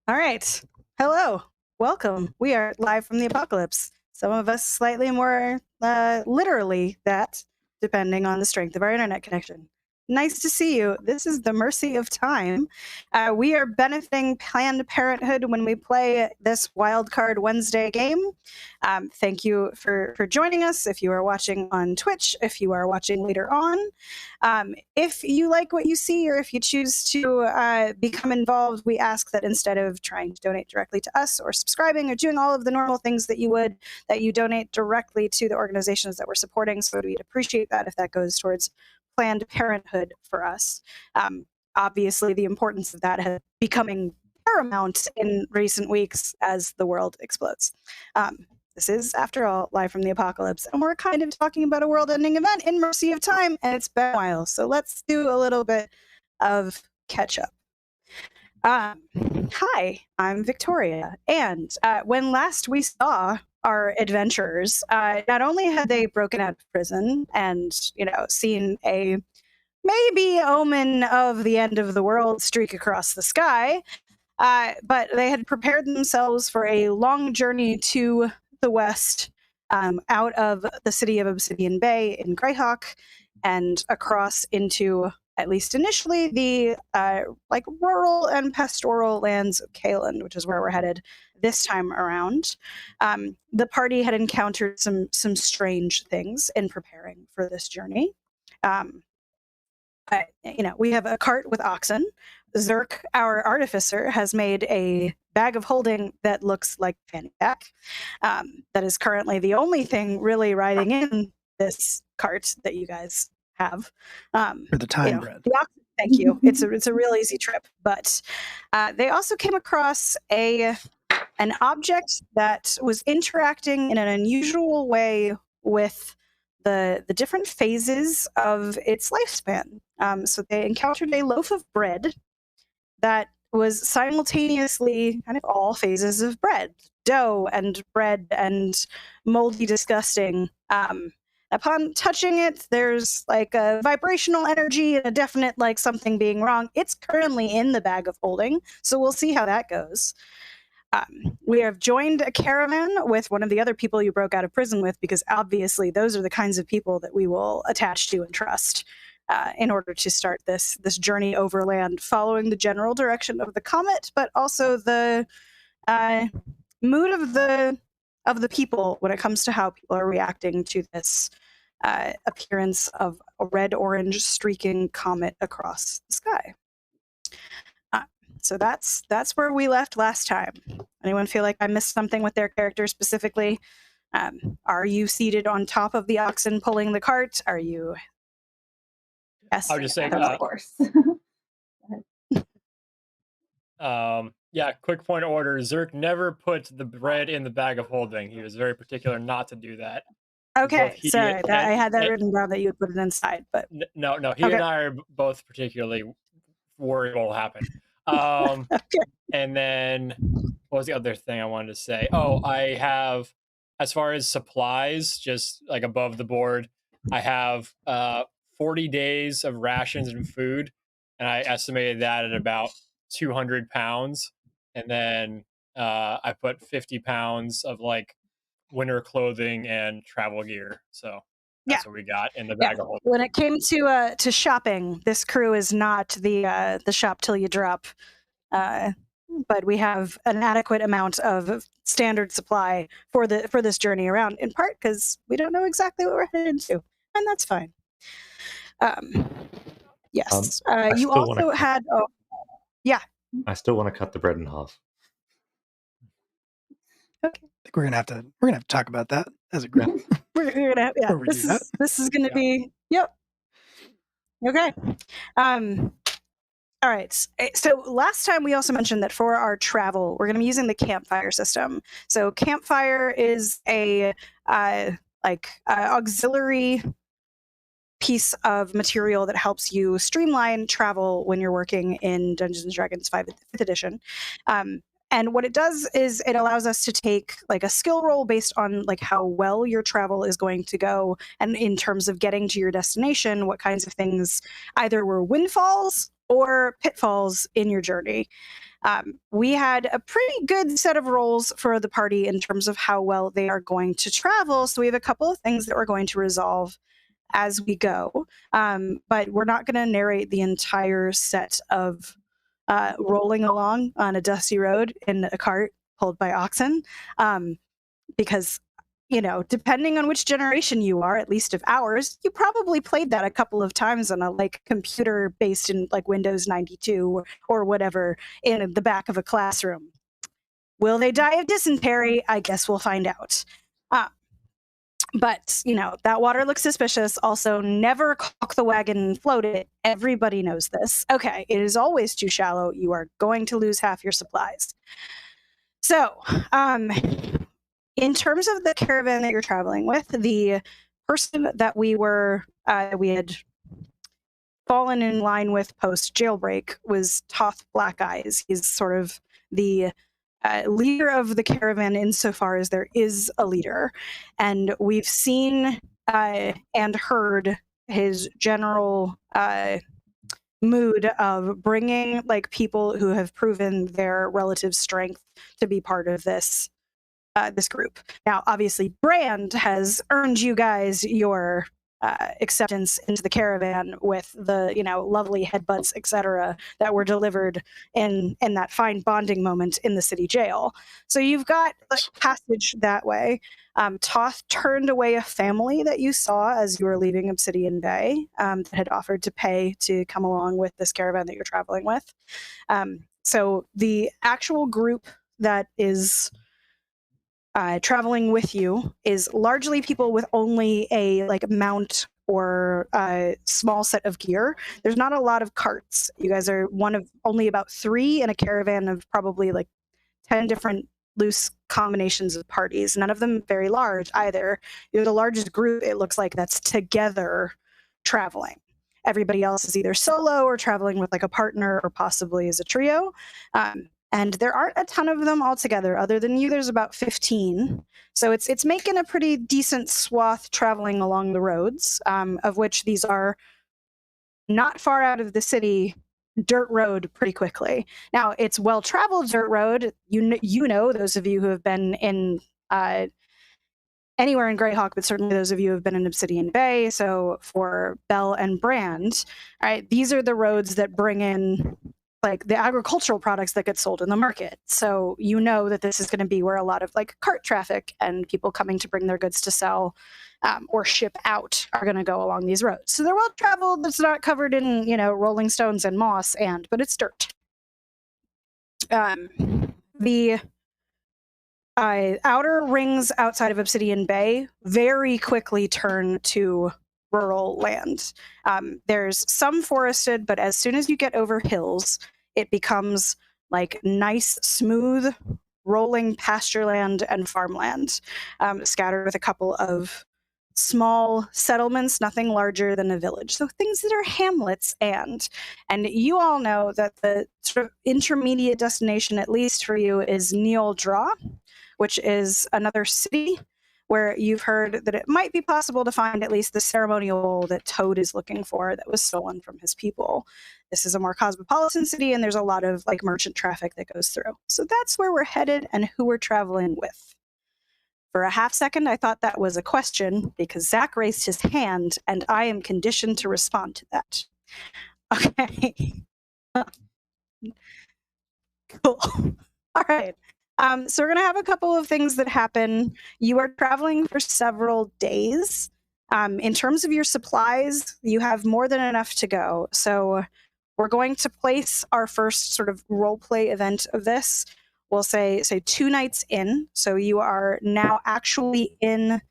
All right. Hello. Welcome. We are live from the apocalypse. Some of us slightly more literally that, depending on the strength of our internet connection. Nice to see you. This is the Mercy of Time. We are benefiting Planned Parenthood when we play this Wildcard Wednesday game. Thank you for joining us. If you are watching on Twitch, if you are watching later on, if you like what you see or if you choose to become involved, we ask that instead of trying to donate directly to us or subscribing or doing all of the normal things that you would, that you donate directly to the organizations that we're supporting. So we'd appreciate that if that goes towards Planned Parenthood for us. Obviously, the importance of that has becoming paramount in recent weeks as the world explodes. This is, after all, live from the apocalypse, and we're kind of talking about a world-ending event in Mercy of Time, and it's been a while, so let's do a little bit of catch-up. Hi, I'm Victoria, and when last we saw our adventurers, not only had they broken out of prison and, seen a maybe omen of the end of the world streak across the sky, but they had prepared themselves for a long journey to the west, out of the city of Obsidian Bay in Greyhawk and across into, at least initially, the rural and pastoral lands of Caelan, which is where we're headed this time around. The party had encountered some strange things in preparing for this journey. We have a cart with oxen. Zerk, our artificer, has made a bag of holding that looks like fanny pack. That is currently the only thing really riding in this cart that you guys have. For the time bread. The oxen, thank you. It's a real easy trip. But they also came across an object that was interacting in an unusual way with the different phases of its lifespan. So they encountered a loaf of bread that was simultaneously kind of all phases of bread, dough and bread and moldy, disgusting. Upon touching it, there's like a vibrational energy and a definite like something being wrong. It's currently in the bag of holding, so we'll see how that goes. We have joined a caravan with one of the other people you broke out of prison with, because obviously those are the kinds of people that we will attach to and trust in order to start this journey overland, following the general direction of the comet, but also the mood of the people when it comes to how people are reacting to this appearance of a red-orange streaking comet across the sky. So that's where we left last time. Anyone feel like I missed something with their character specifically? Are you seated on top of the oxen pulling the cart? Are you? Yes. I was just saying, of course. Yeah, quick point of order. Zerk never put the bread in the bag of holding. He was very particular not to do that. Okay, sorry. I had that written down that you would put it inside, but... No, he and I are both particularly worried what will happen. Okay. And then what was the other thing I wanted to say? Oh, I have, as far as supplies, just like above the board, I have 40 days of rations and food, and I estimated that at about 200 pounds. And then I put 50 pounds of like winter clothing and travel gear. So that's what we got in the bag of holding. When it came to shopping, this crew is not the shop till you drop. But we have an adequate amount of standard supply for this journey around, in part because we don't know exactly what we're headed into, and that's fine. Yes. You also had... Oh, yeah. I still want to cut the bread in half. Okay. I think we're gonna have to talk about that as a group. we're gonna this is gonna be okay. All right. So last time we also mentioned that for our travel, we're going to be using the campfire system. So campfire is a auxiliary piece of material that helps you streamline travel when you're working in Dungeons & Dragons 5th edition. And what it does is it allows us to take like a skill roll based on like how well your travel is going to go, and in terms of getting to your destination, what kinds of things either were windfalls or pitfalls in your journey. We had a pretty good set of roles for the party in terms of how well they are going to travel. So we have a couple of things that we're going to resolve as we go. But we're not going to narrate the entire set of rolling along on a dusty road in a cart pulled by oxen. Because, you know, depending on which generation you are, at least of ours, you probably played that a couple of times on a like computer based in like Windows 92 or whatever in the back of a classroom. Will they die of dysentery? I guess we'll find out. But, you know, that water looks suspicious. Also, never caulk the wagon and float it. Everybody knows this. Okay, it is always too shallow. You are going to lose half your supplies. So, in terms of the caravan that you're traveling with, the person that we had fallen in line with post jailbreak was Toth Black Eyes. He's sort of the leader of the caravan insofar as there is a leader. And we've seen and heard his general mood of bringing like people who have proven their relative strength to be part of this group. Now, obviously, Brand has earned you guys your acceptance into the caravan with the, you know, lovely headbutts, etc., that were delivered in that fine bonding moment in the city jail. So you've got like, passage that way. Toth turned away a family that you saw as you were leaving Obsidian Bay that had offered to pay to come along with this caravan that you're traveling with. So the actual group that is traveling with you is largely people with only a like mount or a small set of gear. There's not a lot of carts. You guys are one of only about 3 in a caravan of probably like 10 different loose combinations of parties. None of them very large either. You're the largest group, it looks like, that's together traveling. Everybody else is either solo or traveling with like a partner or possibly as a trio. And there aren't a ton of them altogether. Other than you, there's about 15. So it's making a pretty decent swath traveling along the roads, of which these are not far out of the city dirt road pretty quickly. Now, it's well-traveled dirt road. You know, those of you who have been in anywhere in Greyhawk, but certainly those of you who have been in Obsidian Bay. So for Bell and Brand, right, these are the roads that bring in like the agricultural products that get sold in the market. So you know that this is going to be where a lot of like cart traffic and people coming to bring their goods to sell or ship out are going to go along these roads. So they're well traveled. It's not covered in, you know, rolling stones and moss, but it's dirt. The outer rings outside of Obsidian Bay very quickly turn to rural land. There's some forested, but as soon as you get over hills, it becomes like nice, smooth, rolling pasture land and farmland, scattered with a couple of small settlements, nothing larger than a village. So things that are hamlets and you all know that the sort of intermediate destination, at least for you, is Neol Draw, which is another city where you've heard that it might be possible to find at least the ceremonial bowl that Toad is looking for that was stolen from his people. This is a more cosmopolitan city, and there's a lot of like merchant traffic that goes through. So that's where we're headed and who we're traveling with. For a half second, I thought that was a question because Zach raised his hand, and I am conditioned to respond to that. Okay. Cool. All right. So we're going to have a couple of things that happen. You are traveling for several days. In terms of your supplies, you have more than enough to go. So we're going to place our first sort of role play event of this. We'll say 2 nights in. So you are now actually in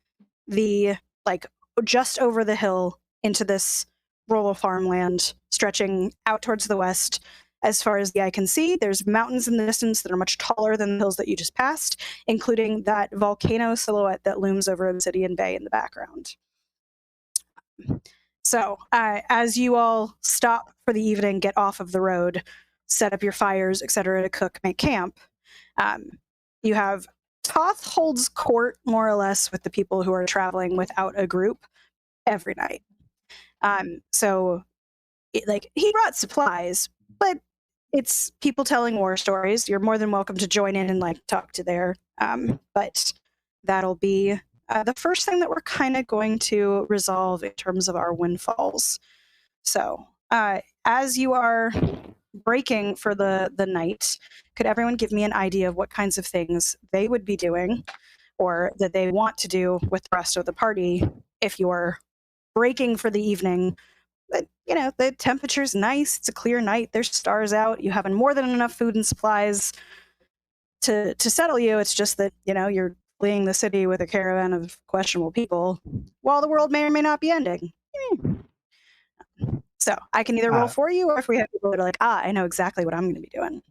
the, like, just over the hill into this rural farmland stretching out towards the west. As far as the eye can see, there's mountains in the distance that are much taller than the hills that you just passed, including that volcano silhouette that looms over Obsidian Bay in the background. So as you all stop for the evening, get off of the road, set up your fires, etc., to cook, make camp, you have Toth holds court more or less with the people who are traveling without a group every night. So like he brought supplies, but it's people telling war stories. You're more than welcome to join in and like talk to their but that'll be the first thing that we're kind of going to resolve in terms of our windfalls. So as you are breaking for the night, could everyone give me an idea of what kinds of things they would be doing or that they want to do with the rest of the party if you're breaking for the evening? But, the temperature's nice. It's a clear night. There's stars out. You have more than enough food and supplies to settle you. It's just that, you're fleeing the city with a caravan of questionable people while the world may or may not be ending. So I can either roll for you, or if we have people that are like, I know exactly what I'm going to be doing.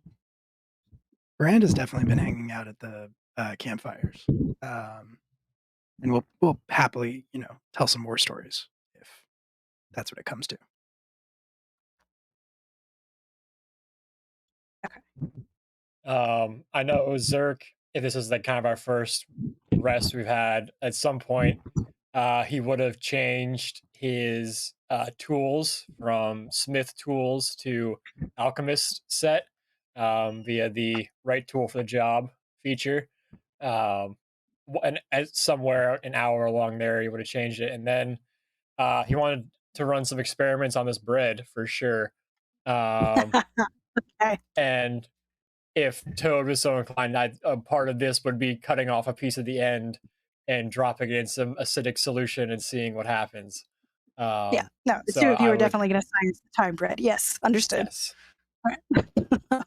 Brand has definitely been hanging out at the campfires. And we'll happily, tell some war stories if that's what it comes to. Okay. I know Zerk, if this is like kind of our first rest we've had, at some point, he would have changed his tools from Smith tools to Alchemist set via the right tool for the job feature. And somewhere an hour along there, he would have changed it. And then he wanted to run some experiments on this bread for sure. Okay. And if Toad was so inclined, a part of this would be cutting off a piece at the end and dropping it in some acidic solution and seeing what happens. Yeah, no, the two of you are definitely going to science the time bread. Yes, understood. Yes. All right.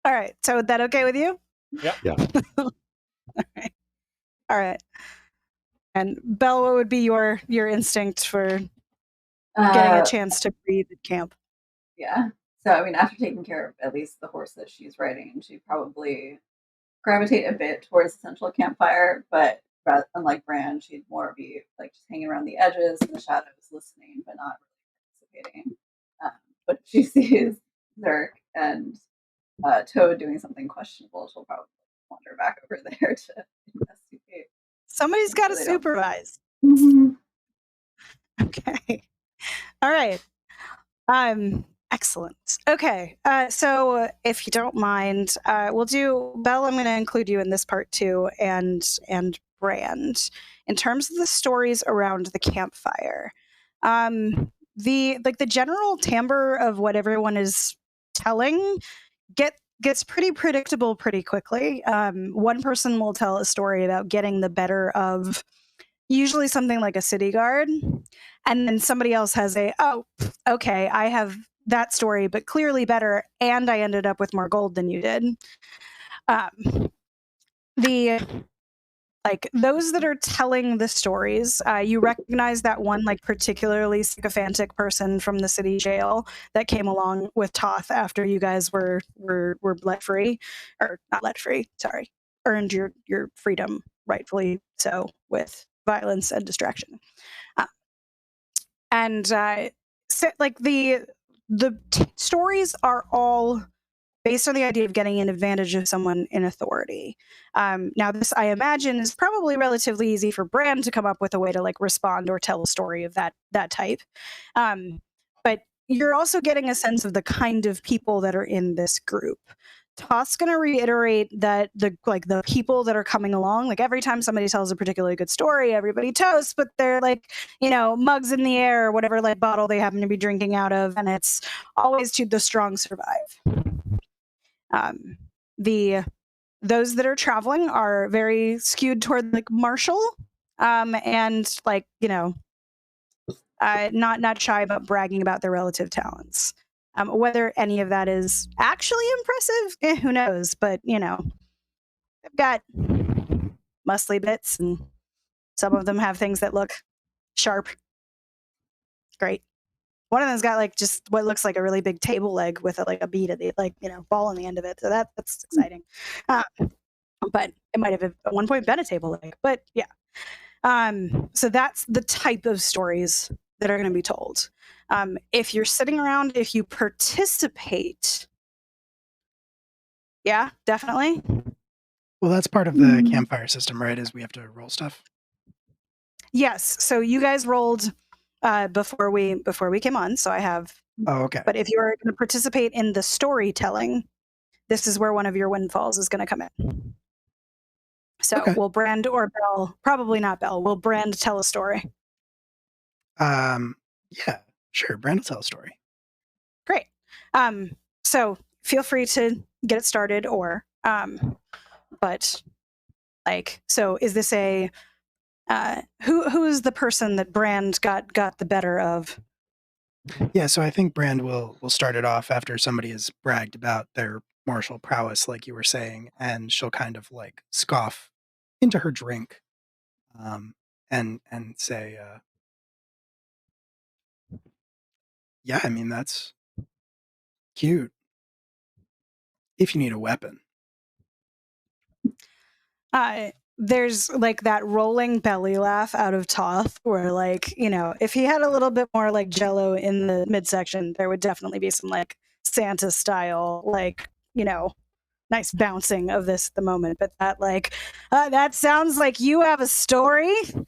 All right. So, is that okay with you? Yep. Yeah. All right. And Belle, what would be your instinct for getting a chance to breathe at camp? Yeah. So, after taking care of at least the horse that she's riding, she'd probably gravitate a bit towards the central campfire, but unlike Bran, she'd more be like just hanging around the edges, the shadows, listening, but not really participating. But if she sees Zerk and Toad doing something questionable, she'll probably wander back over there to investigate. Somebody's got to supervise. Mm-hmm. Okay. All right. Excellent. Okay. So if you don't mind, we'll do Belle. I'm going to include you in this part too, and Brand in terms of the stories around the campfire. The general timbre of what everyone is telling gets pretty predictable pretty quickly. One person will tell a story about getting the better of usually something like a city guard, and then somebody else has okay, I have that story, but clearly better, and I ended up with more gold than you did. Those that are telling the stories, you recognize that one particularly sycophantic person from the city jail that came along with Toth after you guys were let free, or not let free, sorry, earned your freedom, rightfully so, with violence and distraction. The stories are all based on the idea of getting an advantage of someone in authority. Now, this, I imagine, is probably relatively easy for Bran to come up with a way to respond or tell a story of that type. But you're also getting a sense of the kind of people that are in this group. Toth's going to reiterate that the people that are coming along, every time somebody tells a particularly good story, everybody toasts, but they're mugs in the air or whatever bottle they happen to be drinking out of, and it's always to the strong survive. Those that are traveling are very skewed toward martial, and not shy about bragging about their relative talents. Whether any of that is actually impressive, who knows? But they've got muscly bits, and some of them have things that look sharp. Great. One of them's got just what looks like a really big table leg with a bead at the ball on the end of it. So that's exciting. But it might have at one point been a table leg. But yeah. So that's the type of stories that are going to be told. If you're sitting around, if you participate, yeah, definitely. Well, that's part of the campfire system, right? Is we have to roll stuff. Yes. So you guys rolled before we came on, so I have. Oh, okay. But if you're going to participate in the storytelling, this is where one of your windfalls is going to come in. So Okay. will Brand or Belle? Probably not Belle. Will Brand tell a story? Yeah, sure. Brand will tell a story. Great. So feel free to get it started, or but like, so is this a who is the person that Brand got the better of? Yeah, so I think Brand will start it off after somebody has bragged about their martial prowess, like you were saying, and she'll kind of like scoff into her drink, and say, "Yeah, I mean that's cute. If you need a weapon." There's like that rolling belly laugh out of Toth, where like, you know, if he had a little bit more like Jello in the midsection, there would definitely be some like Santa style, like, you know, nice bouncing of this at the moment. But that like, that sounds like you have a story. All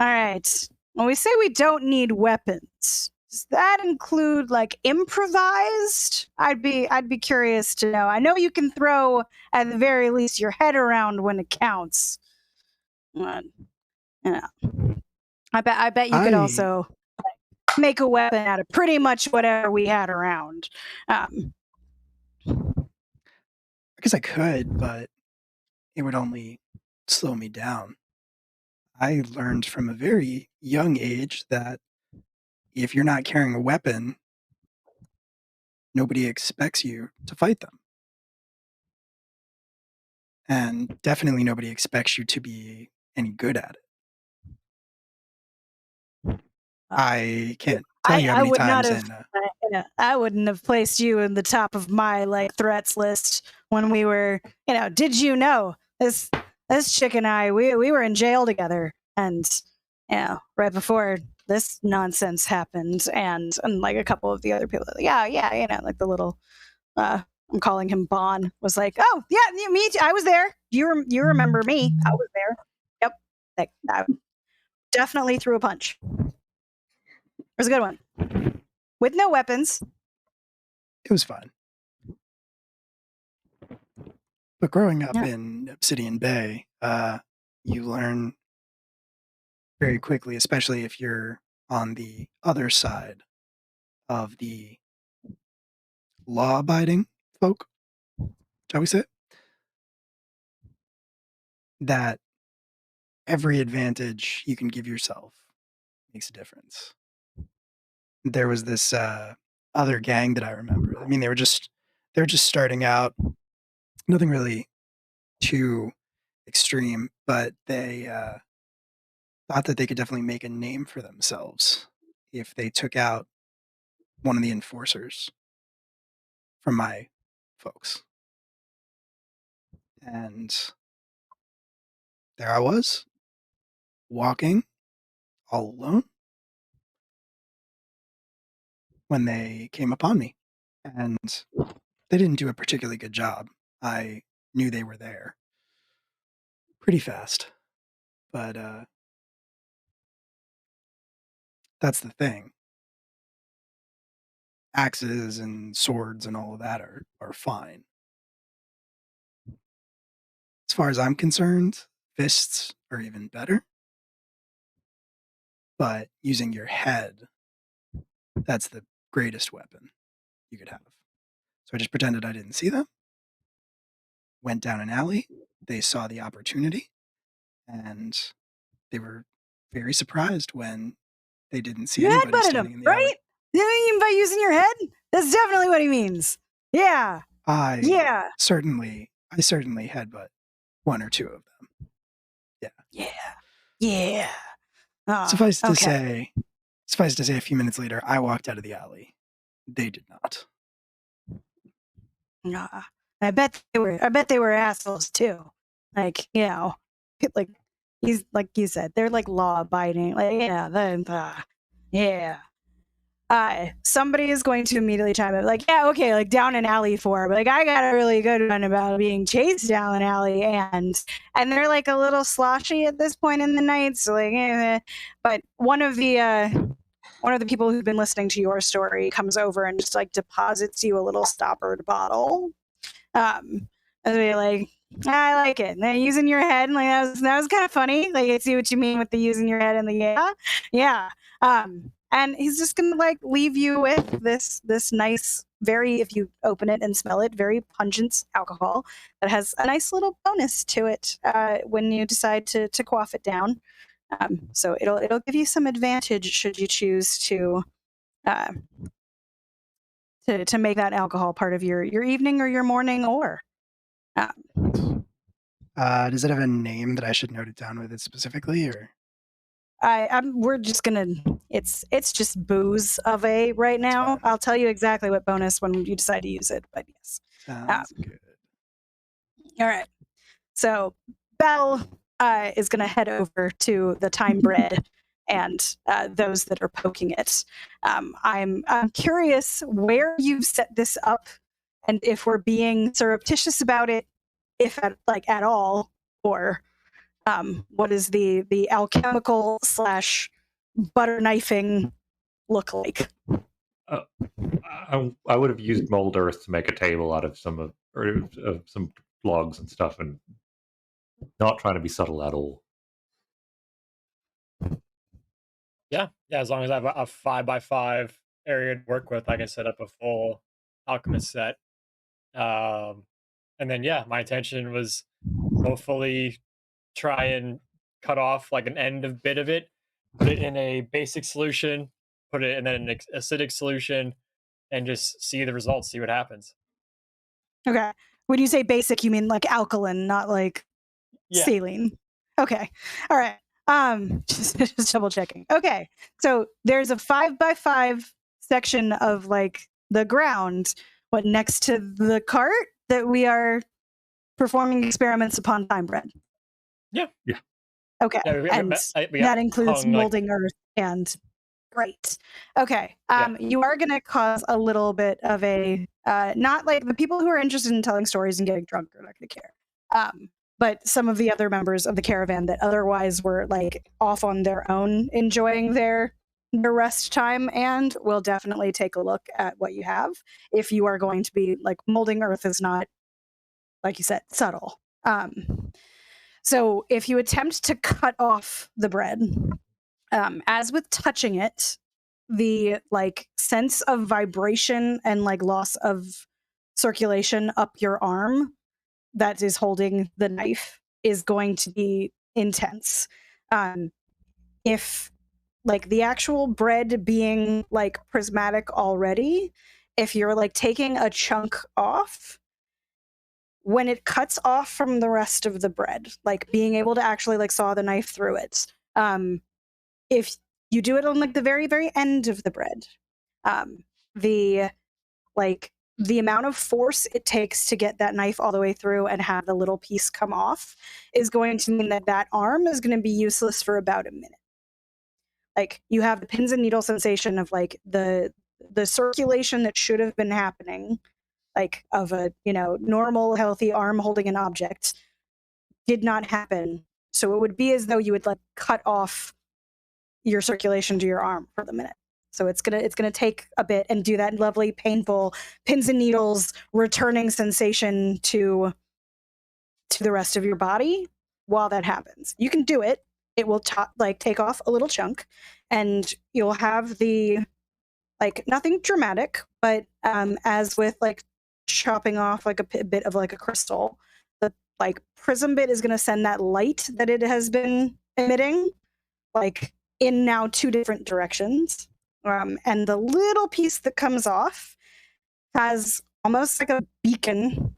right. When we say we don't need weapons, does that include like improvised? I'd be curious to know. I know you can throw at the very least your head around when it counts. You know, I bet you could I also make a weapon out of pretty much whatever we had around. guess I could, but it would only slow me down. I learned from a very young age that if you're not carrying a weapon, nobody expects you to fight them. And definitely nobody expects you to be any good at it. I can't tell you how I many would not times have. I wouldn't have placed you in the top of my like threats list when we were. You know, did you know this chick and I we were in jail together, and you know, right before this nonsense happened, and like a couple of the other people, yeah, you know, like the little. I'm calling him Bon. Was like, oh yeah, me too. I was there. You remember me? I was there. Yep. Like, I definitely threw a punch. It was a good one. With no weapons. it was fun. But growing up Yeah. in Obsidian Bay, you learn very quickly, especially if you're on the other side of the law-abiding folk, shall we say, that every advantage you can give yourself makes a difference. There was this other gang that I remember. I mean, they were just starting out, nothing really too extreme, but they thought that they could definitely make a name for themselves if they took out one of the enforcers from my folks. And there I was, walking all alone when they came upon me. And they didn't do a particularly good job. I knew they were there pretty fast. But that's the thing. Axes and swords and all of that are fine. As far as I'm concerned, fists are even better. But using your head, that's the greatest weapon you could have. So I just pretended I didn't see them, went down an alley, they saw the opportunity, and they were very surprised when they didn't see You anybody headbutted standing him, in the alley. right? You mean by using your head? That's definitely what he means. Yeah. I Yeah. certainly headbutt one or two of them. Yeah. Yeah. Ah, Suffice to okay. say, a few minutes later, I walked out of the alley. They did not. Nah. I bet they were assholes too. Like, you know, like he's like you said, they're like law abiding. Like, yeah, yeah. Somebody is going to immediately chime in, like, yeah, okay, like down an alley for, but like I got a really good one about being chased down an alley, and they're like a little sloshy at this point in the night, so like, but one of the one of the people who've been listening to your story comes over and just like deposits you a little stoppered bottle. And they're like, I like it. And then using your head, like that was kind of funny. Like I see what you mean with the using your head and the yeah. And he's just gonna like leave you with this nice, very, if you open it and smell it, very pungent alcohol that has a nice little bonus to it when you decide to quaff it down. So it'll give you some advantage should you choose to make that alcohol part of your evening or your morning or. Does it have a name that I should note it down with it specifically, or? We're just gonna. It's just booze of a right now. fine. I'll tell you exactly what bonus when you decide to use it. But yes. Sounds good. All right. So Belle is gonna head over to the Time Bread and those that are poking it. I'm curious where you've set this up, and if we're being surreptitious about it, if at all, or what is the alchemical / butter knifing look like? I would have used mold earth to make a table out of some logs and stuff, and not trying to be subtle at all. Yeah, as long as I have a 5x5 area to work with, I can set up a full alchemist set. And then my intention was hopefully try and cut off like an end of bit of it, put it in a basic solution, put it in an acidic solution, and just see the results, see what happens. Okay. When you say basic, you mean like alkaline, not like saline. Okay. All right. Just double checking. Okay. So there's a 5x5 section of like the ground, next to the cart that we are performing experiments upon Time Bread. Yeah. Okay. And that includes molding earth and great. Okay. You are going to cause a little bit of a, not like the people who are interested in telling stories and getting drunk are not going to care. But some of the other members of the caravan that otherwise were like off on their own, enjoying their rest time, and will definitely take a look at what you have. If you are going to be like molding earth is not, like you said, subtle. So if you attempt to cut off the bread, as with touching it, the like sense of vibration and like loss of circulation up your arm that is holding the knife is going to be intense. If like the actual bread being like prismatic already, if you're like taking a chunk off, when it cuts off from the rest of the bread, like being able to actually like saw the knife through it, if you do it on like the very, very end of the bread, the amount of force it takes to get that knife all the way through and have the little piece come off is going to mean that arm is going to be useless for about a minute. Like you have the pins and needle sensation of like the circulation that should have been happening, like of a, normal healthy arm holding an object, did not happen. So it would be as though you would like cut off your circulation to your arm for the minute. So it's gonna take a bit and do that lovely, painful pins and needles returning sensation to the rest of your body while that happens. You can do it. It will take off a little chunk, and you'll have the like nothing dramatic, but as with like chopping off like a bit of like a crystal, the like prism bit is gonna send that light that it has been emitting like in now 2 different directions. And the little piece that comes off has almost like a beacon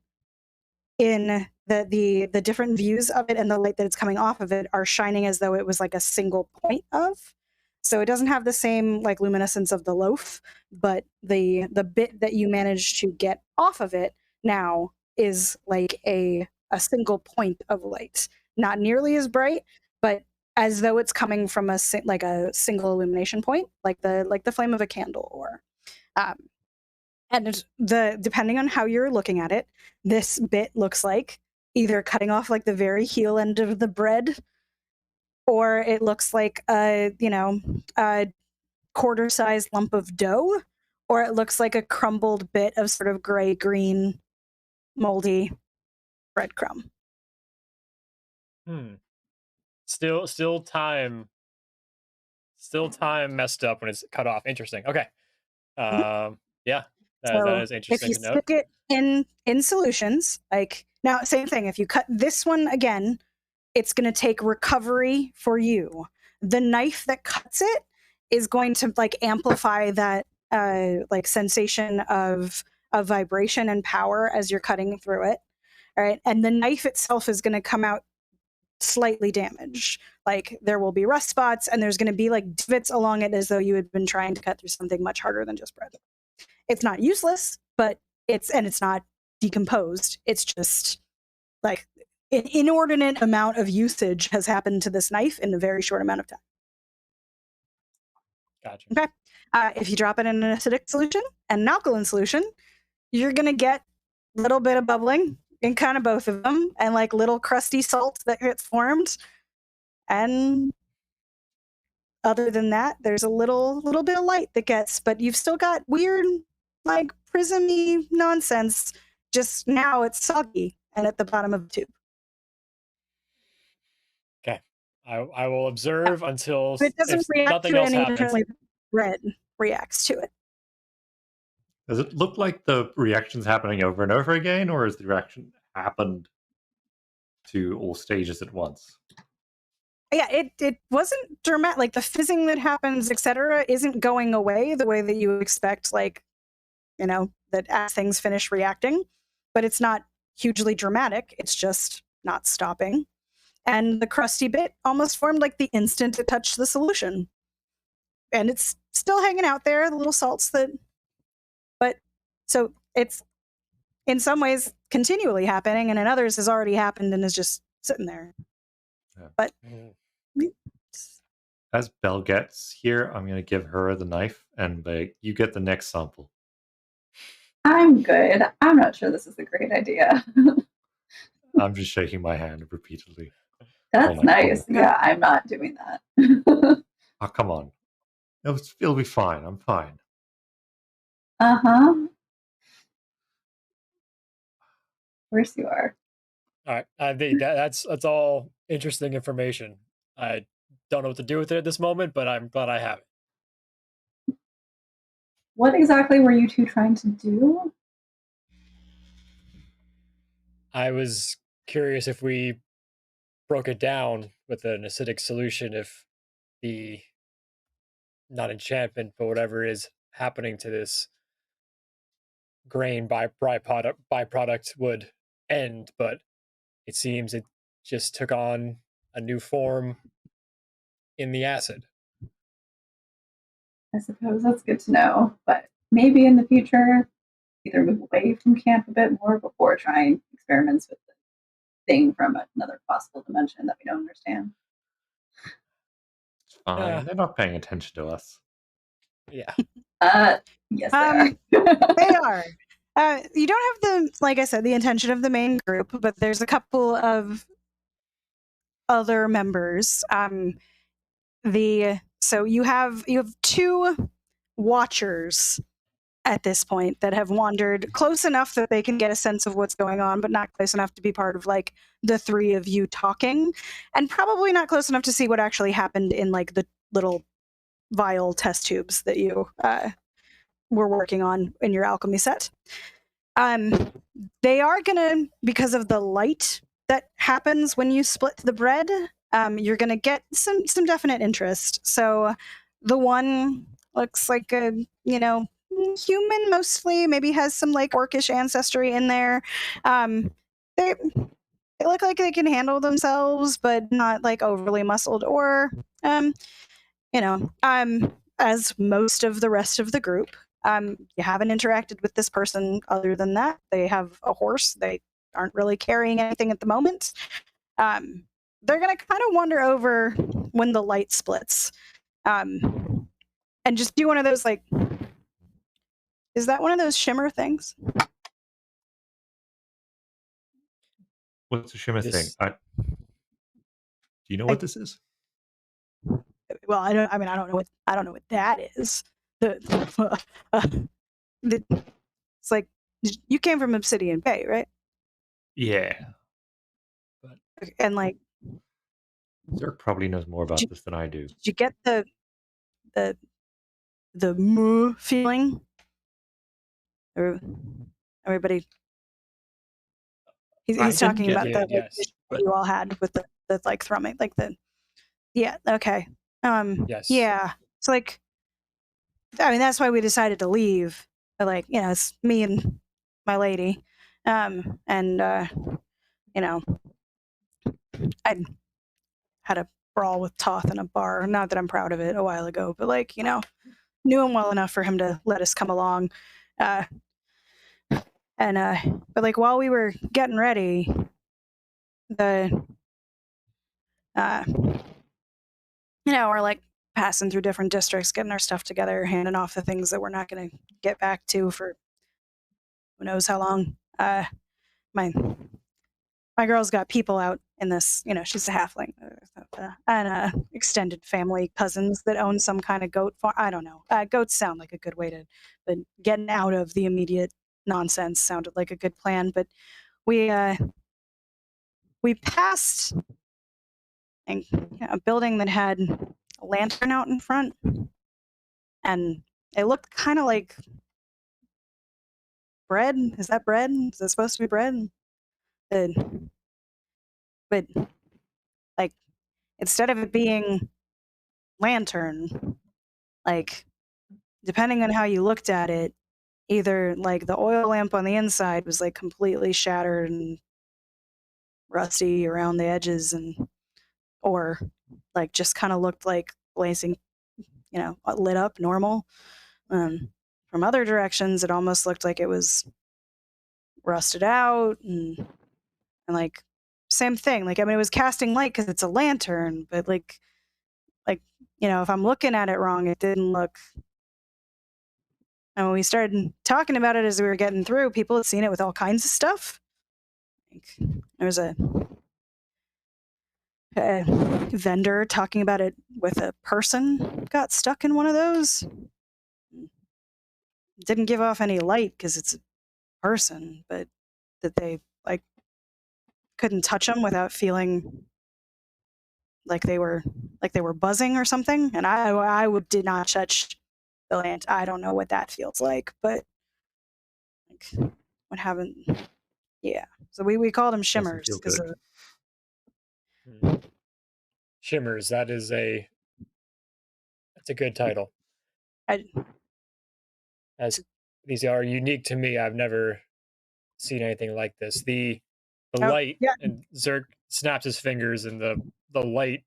in the different views of it, and the light that it's coming off of it are shining as though it was like a single point of. So it doesn't have the same like luminescence of the loaf, but the bit that you managed to get off of it now is like a single point of light. Not nearly as bright, but as though it's coming from a single illumination point, like the flame of a candle, or and depending on how you're looking at it, this bit looks like either cutting off like the very heel end of the bread, or it looks like a quarter-sized lump of dough, or it looks like a crumbled bit of sort of gray-green, moldy breadcrumb. Still time messed up when it's cut off. Interesting. Okay. Yeah, that So is if interesting you to note. stick it in solutions, like now, same thing. If you cut this one again, it's going to take recovery for you. The knife that cuts it is going to like amplify that like sensation of vibration and power as you're cutting through it. All right, and the knife itself is going to come out slightly damaged. Like there will be rust spots, and there's going to be like divots along it, as though you had been trying to cut through something much harder than just bread. It's not useless, but it's not decomposed. It's just like an inordinate amount of usage has happened to this knife in a very short amount of time. Gotcha. Okay. If you drop it in an acidic solution and an alkaline solution, you're going to get a little bit of bubbling in kind of both of them, and like little crusty salt that gets formed. And other than that, there's a little bit of light that gets, but you've still got weird, like prismy nonsense. Just now it's soggy and at the bottom of the tube. Okay. I will observe until It doesn't if react nothing to it else any happens. differently. Red reacts to it. Does it look like the reaction's happening over and over again, or has the reaction happened to all stages at once? Yeah, it wasn't dramatic. Like the fizzing that happens, etc., isn't going away the way that you expect. Like, you know, that as things finish reacting, but it's not hugely dramatic. It's just not stopping. And the crusty bit almost formed like the instant it touched the solution. And it's still hanging out there, the little salts that. But so it's in some ways continually happening, and in others has already happened and is just sitting there. Yeah. But As Belle gets here, I'm going to give her the knife, and you get the next sample. I'm good. I'm not sure this is a great idea. I'm just shaking my hand repeatedly. That's my nice. God. Yeah, I'm not doing that. Oh, come on. It'll be fine. I'm fine. Uh-huh. Of course you are. All right. I think that's all interesting information. I don't know what to do with it at this moment, but I'm glad I have it. What exactly were you two trying to do? I was curious if we broke it down with an acidic solution, if the not enchantment, but whatever is happening to this grain byproduct would end, but it seems it just took on a new form in the acid. I suppose that's good to know, but maybe in the future, either move away from camp a bit more before trying experiments with the thing from another possible dimension that we don't understand. It's fine. They're not paying attention to us. Yeah. Yes, they are. They are. You don't have the, like I said, the intention of the main group, but there's a couple of other members. So you have two watchers at this point that have wandered close enough that they can get a sense of what's going on, but not close enough to be part of like the three of you talking, and probably not close enough to see what actually happened in like the little vial test tubes that you were working on in your alchemy set. They are gonna, because of the light that happens when you split the bread, you're gonna get some definite interest. So the one looks like a, you know, human mostly, maybe has some like orcish ancestry in there. They look like they can handle themselves, but not like overly muscled or as most of the rest of the group. You haven't interacted with this person other than that. They have a horse. They aren't really carrying anything at the moment. They're going to kind of wander over when the light splits. And just do one of those, like, is that one of those shimmer things? What's the shimmer thing? Do you know what this is? well, I mean, I don't know what that is. The, it's like you came from Obsidian Bay, right? Yeah. And like, Zerk probably knows more about you- this than I do. did you get the moo feeling? Or everybody, I he's didn't talking get about it, the like, yes, issue but- that you all had with the like thrumming, like the okay. Yes. Yeah. It's like, I mean, that's why we decided to leave. But like, you know, it's me and my lady, and you know, I had a brawl with Toth in a bar. Not that I'm proud of it, a while ago, but like, you know, knew him well enough for him to let us come along. But like while we were getting ready, the you know, we're like passing through different districts, getting our stuff together, handing off the things that we're not going to get back to for who knows how long. My girl's got people out in this, you know, she's a halfling, and extended family cousins that own some kind of goat farm. I don't know. Goats sound like a good way to, but getting out of the immediate nonsense sounded like a good plan. But we passed a building that had a lantern out in front, and it looked kind of like bread. Is that bread? Is that supposed to be bread? But like, instead of it being lantern, like, depending on how you looked at it, either like the oil lamp on the inside was like completely shattered and rusty around the edges, and or like just kind of looked like blazing, you know, lit up normal. From other directions, it almost looked like it was rusted out, and like same thing. Like, I mean, it was casting light because it's a lantern, but like you know, if I'm looking at it wrong, it didn't look. And when we started talking about it as we were getting through, people had seen it with all kinds of stuff. Like, there was a vendor talking about it with a person got stuck in one of those. Didn't give off any light because it's a person, but that they like couldn't touch them without feeling like they were buzzing or something. And I did not touch the land. I don't know what that feels like, but like, what haven't? Yeah. So we called them Doesn't shimmers feel because good. Shimmers. That's a good title. As these are unique to me. I've never seen anything like this. The Oh, light, yeah. and Zerk snaps his fingers, and the light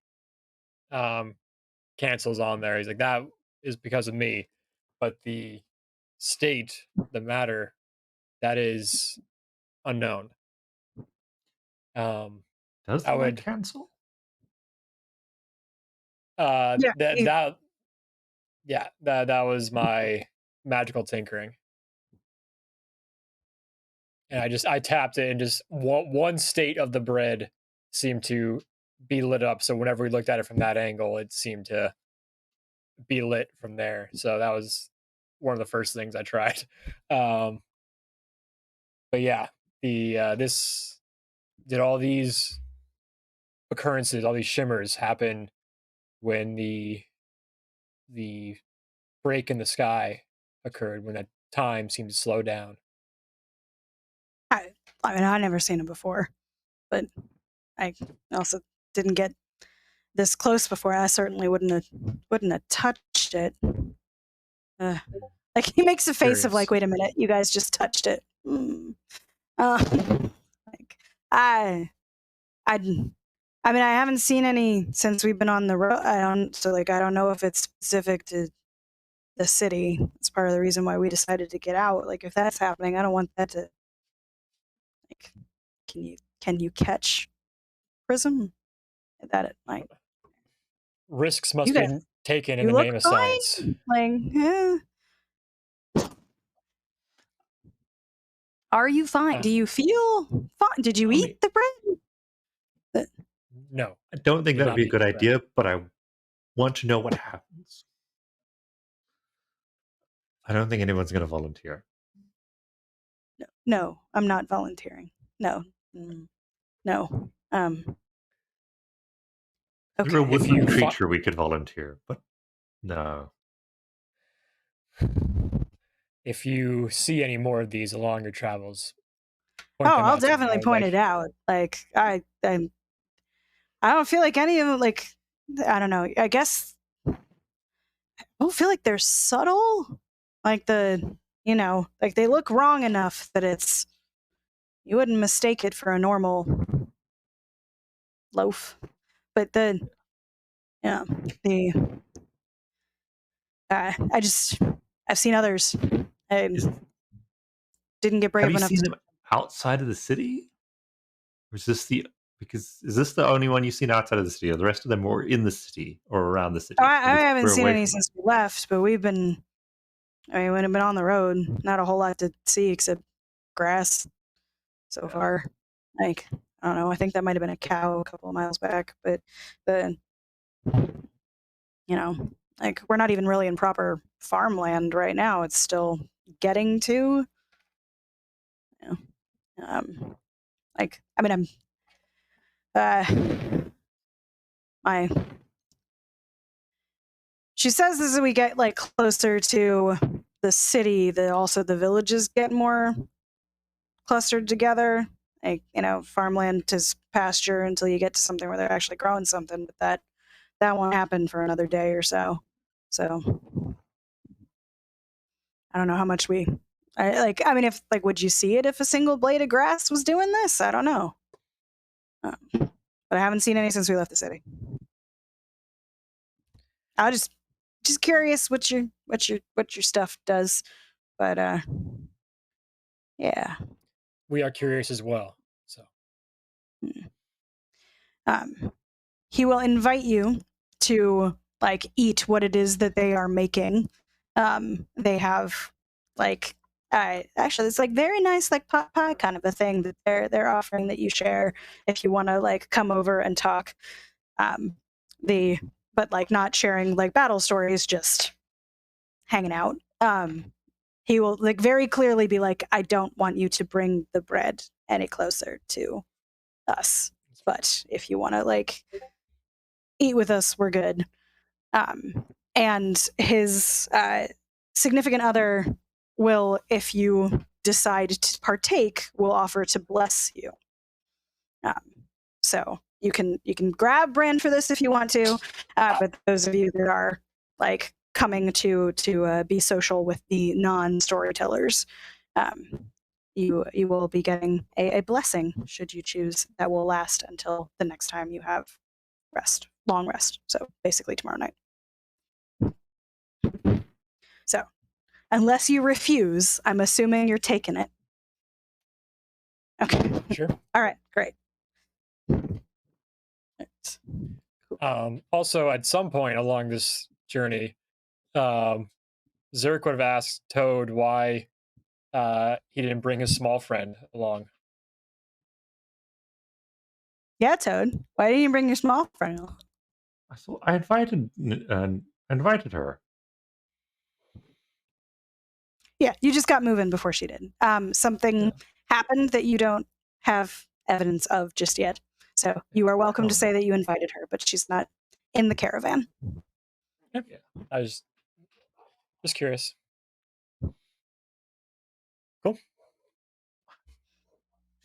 cancels on there. He's like, that is because of me, but the state, the matter, that is unknown. Does I the light would- cancel? Yeah, that was my magical tinkering. And I tapped it, and just one state of the bread seemed to be lit up. So whenever we looked at it from that angle, it seemed to be lit from there. So that was one of the first things I tried. But yeah, this did all these occurrences, all these shimmers happen when the break in the sky occurred, when that time seemed to slow down. I mean, I've never seen it before, but I also didn't get this close before. I certainly wouldn't have touched it. Like, he makes a face of like, wait a minute, you guys just touched it. Like, I mean, I haven't seen any since we've been on the road. I don't know if it's specific to the city. It's part of the reason why we decided to get out. Like, if that's happening, I don't want that to. Like, can you catch Prism that at night? Risks must You be guys- taken in You the look name of fine. science. Like, are you fine? Do you feel fine? Did you I eat mean- the bread? No. I don't think Did that not would be a eat good the bread. idea, but I want to know what happens. I don't think anyone's going to volunteer. No, I'm not volunteering. No. No. If you're a Okay. If you woodland fi- creature, we could volunteer, but no. If you see any more of these along your travels, Oh, point them I'll out to me. definitely I'd point like- it out. Like I don't feel like any of them. Like I don't know. I guess I don't feel like they're subtle. Like like they look wrong enough that you wouldn't mistake it for a normal loaf. But the I've seen others. I didn't get brave Have you enough. seen them outside of the city? Or is this the only one you've seen outside of the city? Or the rest of them were in the city or around the city? I At least haven't we're seen away any from since we left, but we've been been on the road. Not a whole lot to see except grass so far. Like, I don't know. I think that might have been a cow a couple of miles back, but like we're not even really in proper farmland right now. It's still getting to, like, I mean, she says as we get like closer to the city, that also the villages get more clustered together. Like, farmland is pasture until you get to something where they're actually growing something, but that won't happen for another day or so. So I don't know how much would you see it if a single blade of grass was doing this? I don't know. But I haven't seen any since we left the city. I was just curious what your stuff does, but yeah. We are curious as well. So He will invite you to like eat what it is that they are making. They have like actually it's like very nice like pot pie kind of a thing that they're offering that you share if you want to like come over and talk. But like not sharing like battle stories, just hanging out. He will like very clearly be like, I don't want you to bring the bread any closer to us, but if you want to like eat with us, we're good. And his significant other will, if you decide to partake, will offer to bless you. So you can grab Brand for this if you want to, but those of you that are like coming to be social with the non-storytellers, you will be getting a blessing should you choose, that will last until the next time you have long rest. So basically tomorrow night. So unless you refuse, I'm assuming you're taking it. Okay. sure. All right, great. Also, at some point along this journey, Zurich would have asked Toad why he didn't bring his small friend along. Yeah, Toad. Why didn't you bring your small friend along? I invited her. Yeah, you just got moving before she did. Something happened that you don't have evidence of just yet. So you are welcome to say that you invited her, but she's not in the caravan. Yeah, I was just curious. Cool.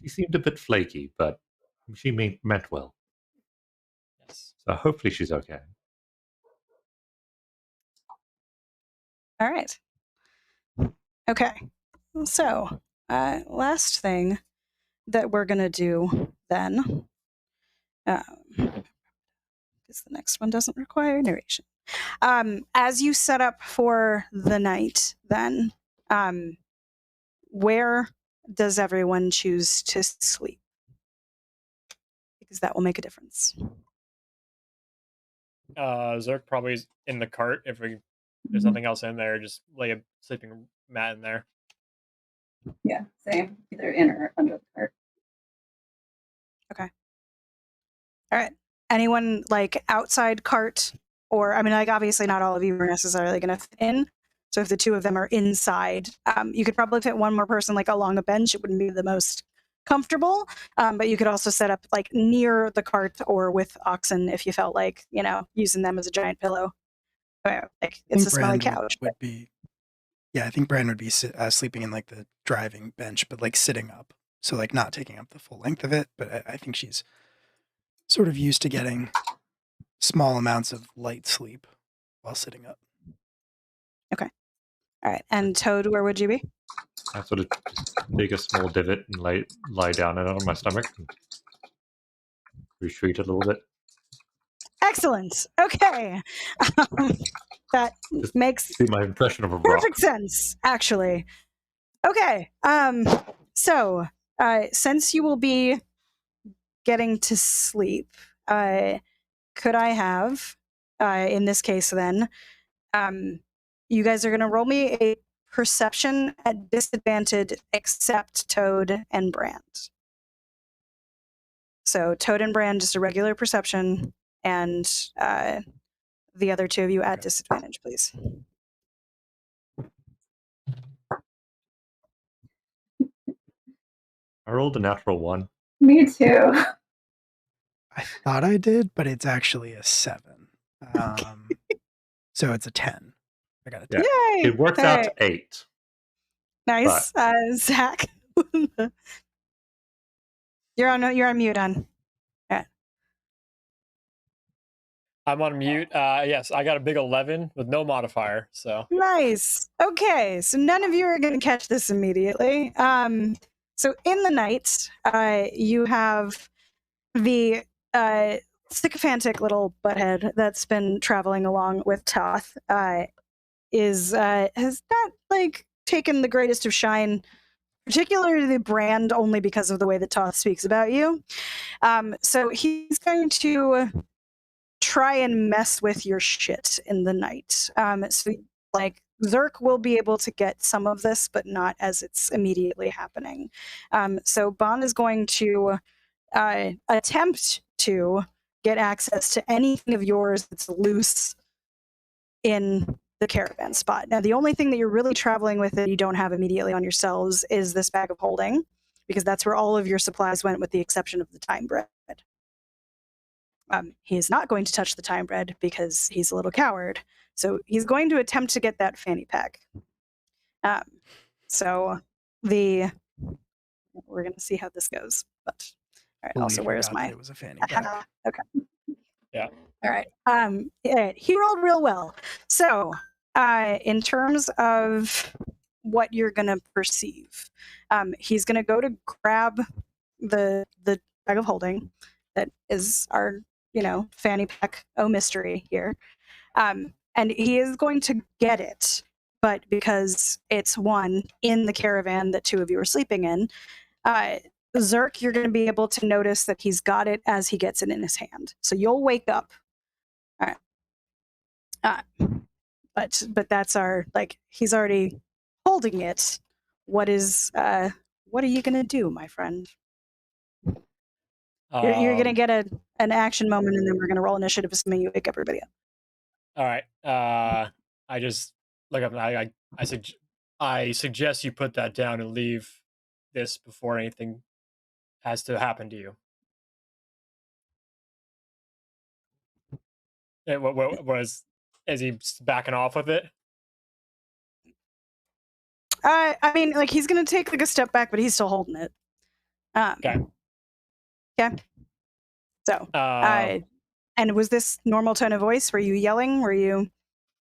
She seemed a bit flaky, but she meant well. Yes. So hopefully she's okay. All right. Okay. So, last thing that we're going to do then, because the next one doesn't require narration. As you set up for the night, then, where does everyone choose to sleep? Because that will make a difference. Zurich probably is in the cart. If there's nothing else in there, just lay a sleeping mat in there. Yeah, same. Either in or under the cart. All right. Anyone like outside cart or I mean, like obviously not all of you are necessarily going to fit in. So if the two of them are inside, you could probably fit one more person like along a bench. It wouldn't be the most comfortable, but you could also set up like near the cart or with oxen if you felt like, you know, using them as a giant pillow. Like it's a smelly couch. Would be, yeah, I think Brand would be sleeping in like the driving bench, but like sitting up. So like not taking up the full length of it, but I think she's sort of used to getting small amounts of light sleep while sitting up. All right. And Toad, where would you be? I sort of just dig a small divot and lie down in it on my stomach and retreat a little bit. Excellent. Okay. That Just makes Do my impression of a rock. perfect sense, actually. Okay. So since you will be getting to sleep, could I have, in this case then, you guys are going to roll me a perception at disadvantage except Toad and Brand. So Toad and Brand, just a regular perception, and the other two of you at disadvantage, please. I rolled a natural 1. Me too. I thought I did, but it's actually a 7. So it's a 10. I got a 10. Yeah. Yay! It works out to 8. Nice, Zach. You're on mute, on. I'm on mute. Yes, I got a big 11 with no modifier. So Nice. Okay, so none of you are going to catch this immediately. So in the night, you have the sycophantic little butthead that's been traveling along with Toth. Has not like taken the greatest of shine, particularly the Brand, only because of the way that Toth speaks about you. So he's going to try and mess with your shit in the night. So like Zerk will be able to get some of this, but not as it's immediately happening. So Bond is going to attempt to get access to anything of yours that's loose in the caravan spot. Now, the only thing that you're really traveling with that you don't have immediately on yourselves is this bag of holding, because that's where all of your supplies went, with the exception of the time bread. He is not going to touch the time bread because he's a little coward. So he's going to attempt to get that fanny pack. So we're going to see how this goes. But all right, also, where's my? It was a fanny pack. Okay. Yeah. All right. He rolled real well. So, in terms of what you're going to perceive, he's going to go to grab the bag of holding that is our, fanny pack mystery here. And he is going to get it, but because it's one in the caravan that two of you are sleeping in, Zerk, you're going to be able to notice that he's got it as he gets it in his hand. So you'll wake up. All right. But that's he's already holding it. What are you going to do, my friend? You're going to get an action moment, and then we're going to roll initiative, assuming you wake everybody up. all right. I just look up. I suggest you put that down and leave this before anything has to happen to you. What is he backing off with it? I mean, he's going to take a step back, but he's still holding it. Okay. Okay. So, and was this normal tone of voice? Were you yelling? Were you?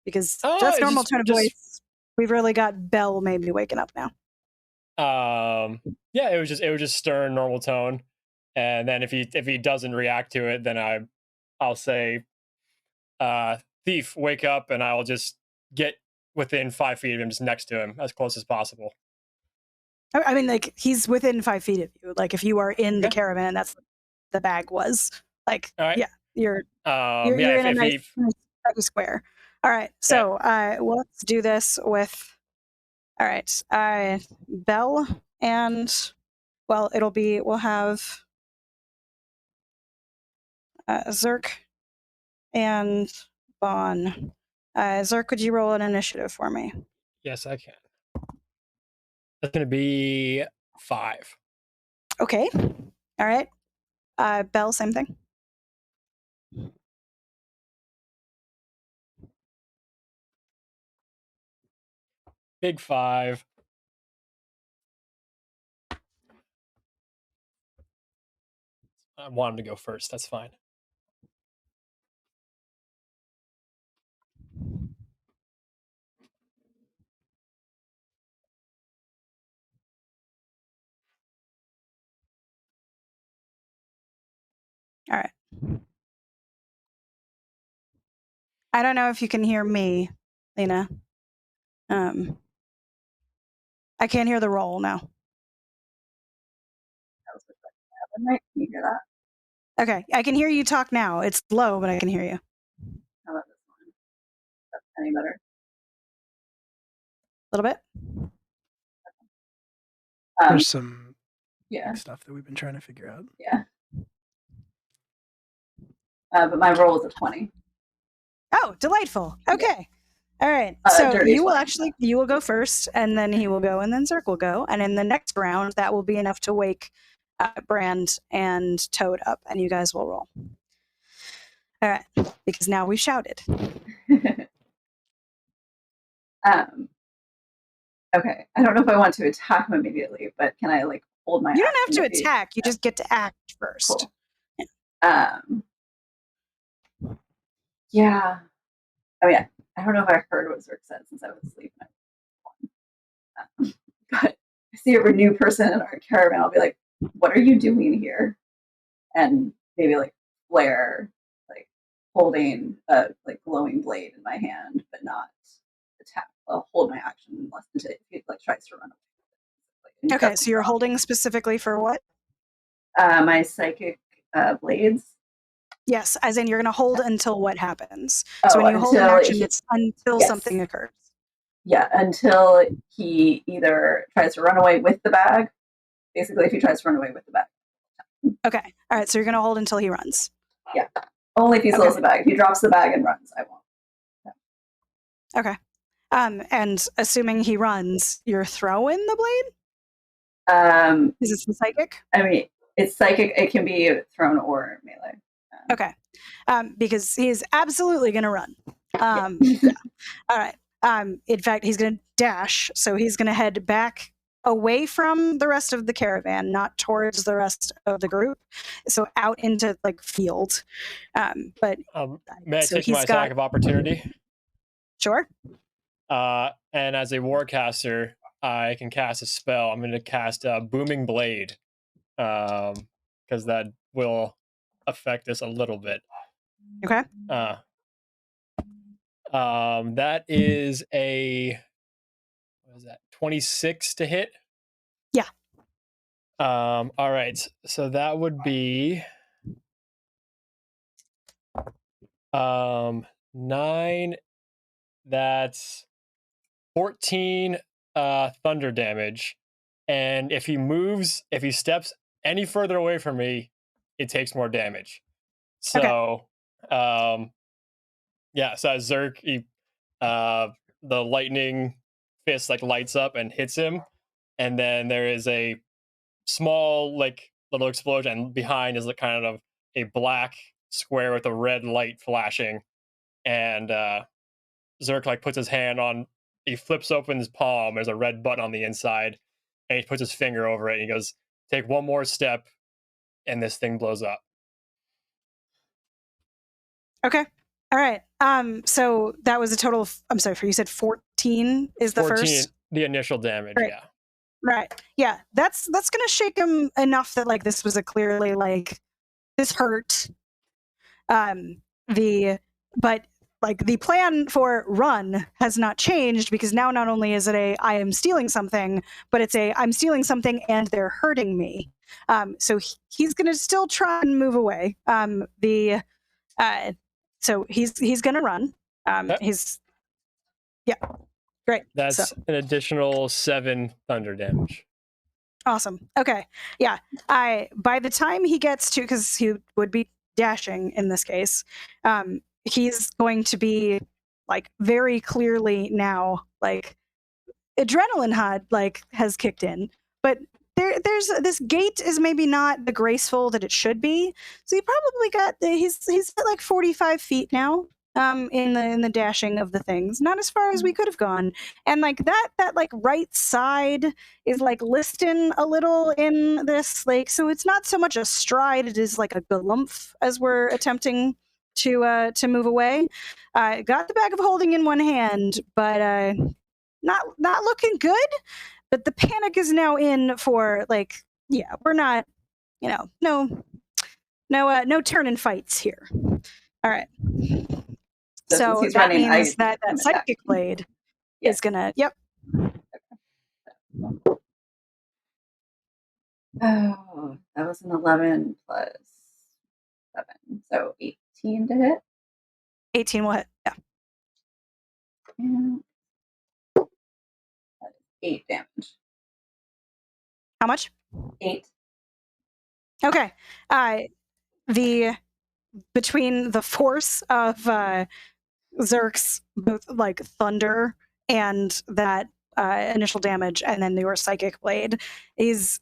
Because just normal tone of voice. We've really got Belle maybe waking up now. Yeah, it was just stern, normal tone, and then if he doesn't react to it, then I'll say, "Thief, wake up!" and I'll just get within 5 feet of him, just next to him, as close as possible. I mean, he's within 5 feet of you. If you are in the caravan, that's what the bag was. All right. Yeah, you're in a nice square. All right, so let's do this with. All right, Belle and we'll have Zerk and Bon. Zerk, could you roll an initiative for me? Yes, I can. That's going to be 5. Okay. All right. Bell, same thing. Big 5. I want him to go first. That's fine. All right. I don't know if you can hear me, Lena. I can't hear the roll now. That was with Right? Can you hear that? Okay, I can hear you talk now. It's low, but I can hear you. How about this one? That's any better? A little bit. There's some Yeah. stuff that we've been trying to figure out. Yeah. But my roll is a 20. Oh, delightful. Okay. All right. Uh, So dirty you will 20. actually you will go first, and then he will go, and then Zerk will go, and in the next round, that will be enough to wake Brand and Toad up, and you guys will roll. All right, because now we've shouted. Okay. I don't know if I want to attack him immediately, but can I like hold my? You don't have action to if he- attack. You just get to act first. Cool. Yeah. I mean, I don't know if I heard what Zerk said since I was asleep. But I see a new person in our caravan. I'll be like, "What are you doing here?" And maybe like flare, like holding a like glowing blade in my hand, but not attack. I'll hold my action unless if he like tries to run away. Okay, so you're holding specifically for what? My psychic blades. Yes, as in you're going to hold until what happens. Oh, So when you hold an until action, he- it's until Yes. something occurs. Yeah, until he either tries to run away with the bag. Basically, if he tries to run away with the bag. Okay. All right, so you're going to hold until he runs. Only if he steals Okay. the bag. If he drops the bag and runs, I won't. Okay. And assuming he runs, you're throwing the blade? Is it some psychic? I mean, it's psychic. It can be thrown or melee. Okay. Because he is absolutely going to run. Yeah. All right. In fact, he's going to dash. So he's going to head back away from the rest of the caravan, not towards the rest of the group. So out into like field. But May I so take he's my got- attack of opportunity? sure. And as a warcaster, I can cast a spell. I'm going to cast Booming Blade, because that will affect us a little bit. Okay. That is a, what is that? 26 to hit. Yeah. All right. So that would be 9. That's 14 thunder damage. And if he steps any further away from me, it takes more damage. So, yeah. So as Zerk, the lightning fist like lights up and hits him, and then there is a small like little explosion, and behind is like kind of a black square with a red light flashing, and Zerk like puts his hand on. He flips open his palm. There's a red button on the inside, and he puts his finger over it. And he goes, "Take one more step, and this thing blows up." Okay. All right. So that was a total of, I'm sorry, you said 14 is the 14, first? the initial damage. Right. Yeah. Right. Yeah. That's gonna shake him enough that like this was a clearly like this hurt. But like the plan for run has not changed, because now not only is it a I am stealing something, but it's a I'm stealing something and they're hurting me. So he's gonna still try and move away. So he's gonna run. Yep. Great. That's So, an additional 7 thunder damage. awesome. Okay. Yeah. By the time he gets to, because he would be dashing in this case, he's going to be like very clearly now like adrenaline has kicked in, but there's this gait is maybe not the graceful that it should be. So he probably got he's at like 45 feet now. In the dashing of the things, not as far as we could have gone, and like that like right side is like listing a little in this, like, so it's not so much a stride, it is like a galumph as we're attempting to move away. Got the bag of holding in one hand, but not looking good. But the panic is now in for like, yeah, we're not, no turning fights here. All right. So since So he's that running, means that I'm psychic attacking. blade Yeah. is gonna. Yep. Oh, that was an 11 plus 7, so 18 to hit. 18 will hit. Yeah. And that is 8 damage. How much? 8. Okay. The between the force of Zerk's both like thunder and that initial damage, and then your psychic blade, is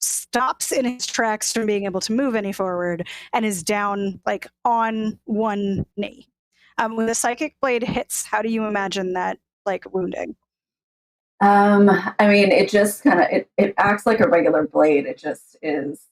stops in his tracks from being able to move any forward and is down like on one knee. When the psychic blade hits, how do you imagine that like wounding? I mean, it just kind of it acts like a regular blade. It just is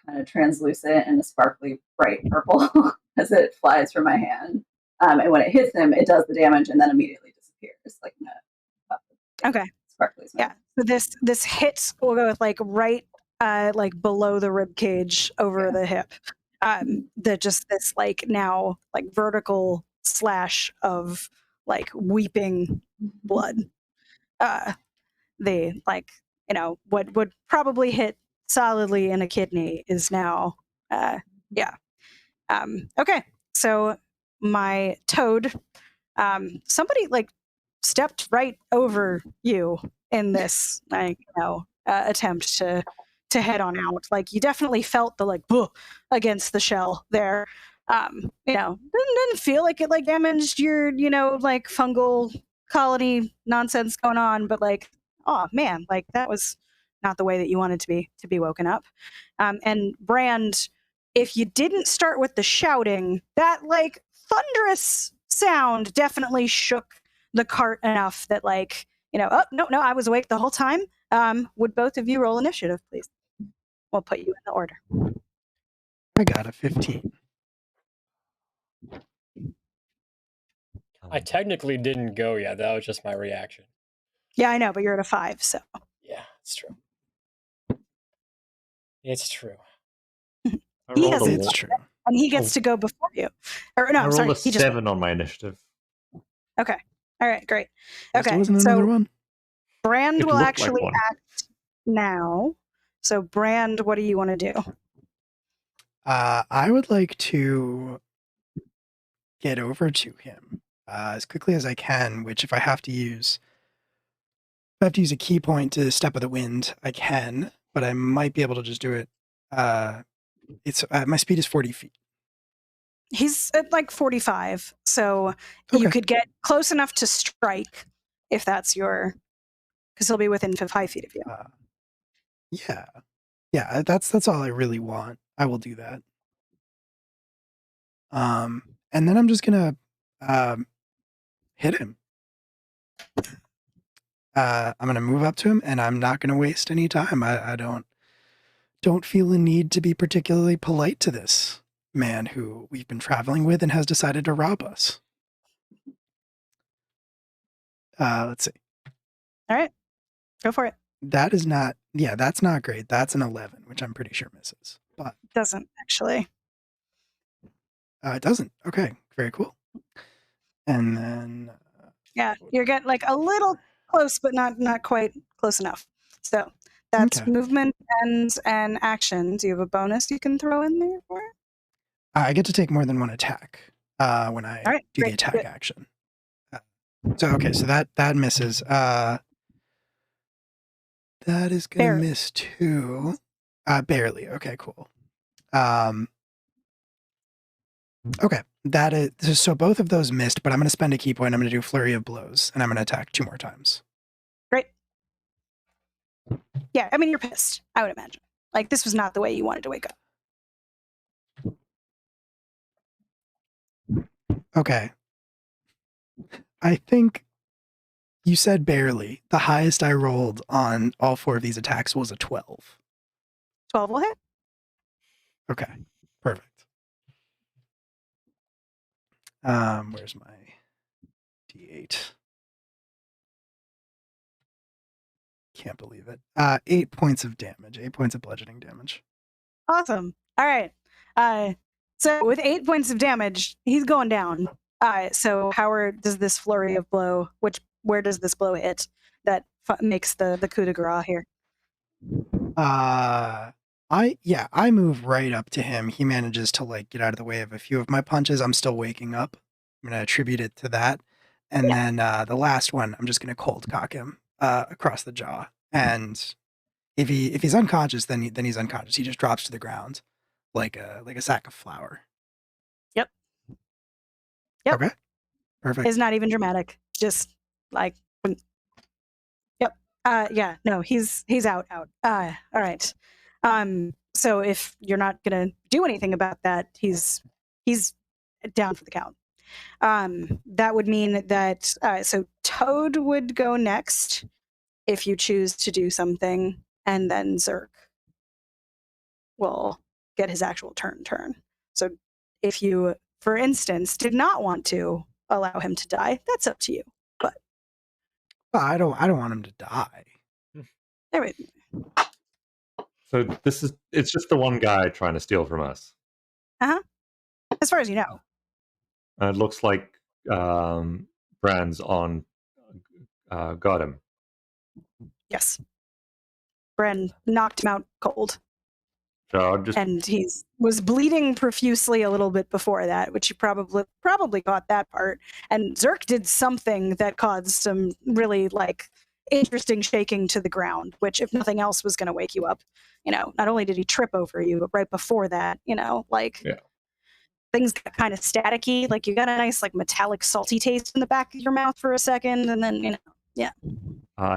kind of translucent and a sparkly bright purple as it flies from my hand. And when it hits him, it does the damage and then immediately disappears, like in a Okay. sparkly smoke. Yeah. So this hit will go with like right like below the rib cage over the hip. That just this like now like vertical slash of like weeping blood. The like, what would probably hit solidly in a kidney is now okay. So my toad, somebody like stepped right over you in this like attempt to head on out. Like you definitely felt the like against the shell there. Didn't feel like it like damaged your like fungal colony nonsense going on, but like, oh man, like that was not the way that you wanted to be woken up. And Brand, if you didn't start with the shouting, that like thunderous sound definitely shook the cart enough that like, oh no, I was awake the whole time. Would both of you roll initiative, please? We'll put you in the order. I got a 15. I technically didn't go yet. That was just my reaction. Yeah, I know, but you're at a 5, so. Yeah, it's true. It's true. I He rolled has a it. one. It's true. And he gets to go before you. Or no, I rolled sorry, a he just 7 on my initiative. Okay. All right, great. There Okay. wasn't another So one. Brand It will looked like actually one. act now. So Brand, what do you want to do? I would like to get over to him as quickly as I can, which if I have to use a key point to Step of the Wind, I can, but I might be able to just do it. It's my speed is 40 feet. He's at like 45, so you Okay. could get close enough to strike if that's your, because he'll be within 5 feet of you. Yeah, that's all I really want. I will do that. And then I'm just gonna hit him. I'm gonna move up to him, and I'm not gonna waste any time. I don't feel a need to be particularly polite to this man who we've been traveling with and has decided to rob us. Let's see. All right, go for it. That is not. Yeah, that's not great. That's an 11, which I'm pretty sure misses. But Doesn't actually. it doesn't. Okay, very cool. And then Yeah, you're getting like a little close, but not quite close enough. So that's Okay. movement and action. Do you have a bonus you can throw in there for it? I get to take more than one attack when I All right, do the great, attack good. action. So okay, so that misses. That is gonna Barely. miss too. Barely. Okay, cool. Okay. That is so both of those missed, but I'm going to spend a key point. I'm going to do flurry of blows, and I'm going to attack 2 more times. Great. Yeah, I mean, you're pissed, I would imagine. Like, this was not the way you wanted to wake up. Okay. I think you said barely. The highest I rolled on all 4 of these attacks was a 12. 12 will hit. Okay, perfect. Where's my D8? Can't believe it. 8 points of damage. 8 points of bludgeoning damage. Awesome. All right. So with 8 points of damage, he's going down. So how does this flurry of blow? Where does this blow hit that makes the coup de grace here? I move right up to him. He manages to like get out of the way of a few of my punches. I'm still waking up. I'm gonna attribute it to that. And then the last one, I'm just gonna cold cock him across the jaw. And if he's unconscious, then he's unconscious. He just drops to the ground like a sack of flour. Yep. Yep. Okay. Perfect. It's not even dramatic. Just like, yep. Yeah. No, he's out. All right. So if you're not gonna do anything about that, he's down for the count. That would mean that so Toad would go next if you choose to do something, and then Zerk will get his actual turn. So if you, for instance, did not want to allow him to die, that's up to you. But I don't want him to die. anyway, So it's just the one guy trying to steal from us. as far as you know. It looks like Brand's on got him. Yes. Bren knocked him out cold. So I'll just And he was bleeding profusely a little bit before that, which you probably caught that part. And Zerk did something that caused some really like interesting shaking to the ground, which if nothing else was going to wake you up. Not only did he trip over you, but right before that, things got kind of staticky. Like you got a nice like metallic salty taste in the back of your mouth for a second, and then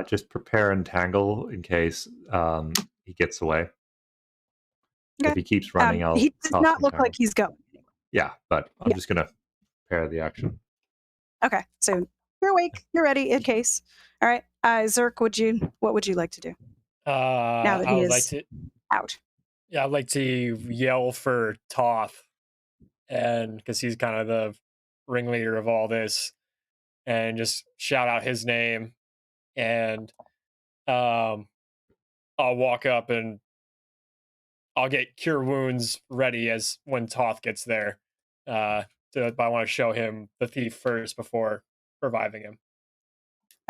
just prepare and tangle in case he gets away. Okay. If he keeps running, I'll. He does toss not him look tangle. like he's going. Yeah, but I'm just gonna pair the action. Okay, so you're awake, you're ready in case. All right, Zerk, what would you like to do now that he is out? Yeah, I'd like to yell for Toth, and because he's kind of the ringleader of all this, and just shout out his name, and I'll walk up and I'll get Cure Wounds ready as when Toth gets there. But I want to show him the thief first before reviving him.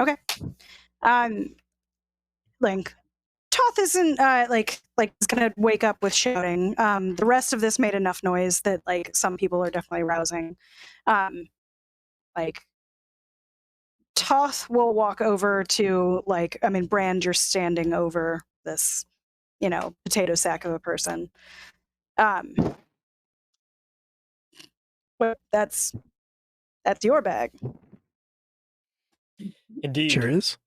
Okay. Link. Toth isn't like he's gonna wake up with shouting. The rest of this made enough noise that like some people are definitely rousing. Like Toth will walk over to Brand, you're standing over this, potato sack of a person. Well, that's your bag. Indeed. Sure is.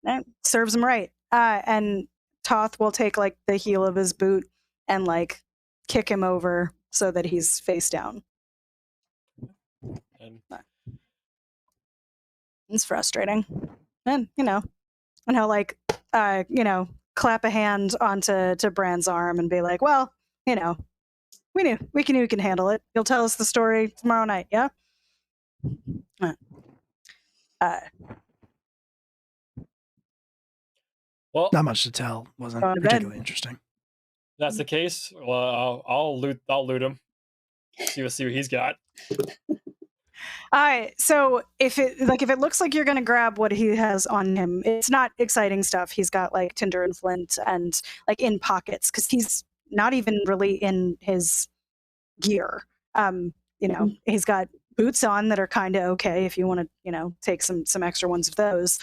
That serves him right. And Toth will take like the heel of his boot and like kick him over so that he's face down. And It's frustrating. And and he'll like clap a hand onto Brand's arm and be like, well, we can handle it. You'll tell us the story tomorrow night, yeah? well, Not much to tell. Wasn't Go to bed. particularly interesting. if that's the case. Well, I'll loot him. See what he's got. So if it looks like you're gonna grab what he has on him, it's not exciting stuff. He's got like tinder and flint and like in pockets because he's not even really in his gear. He's got boots on that are kind of okay if you want to take some extra ones of those,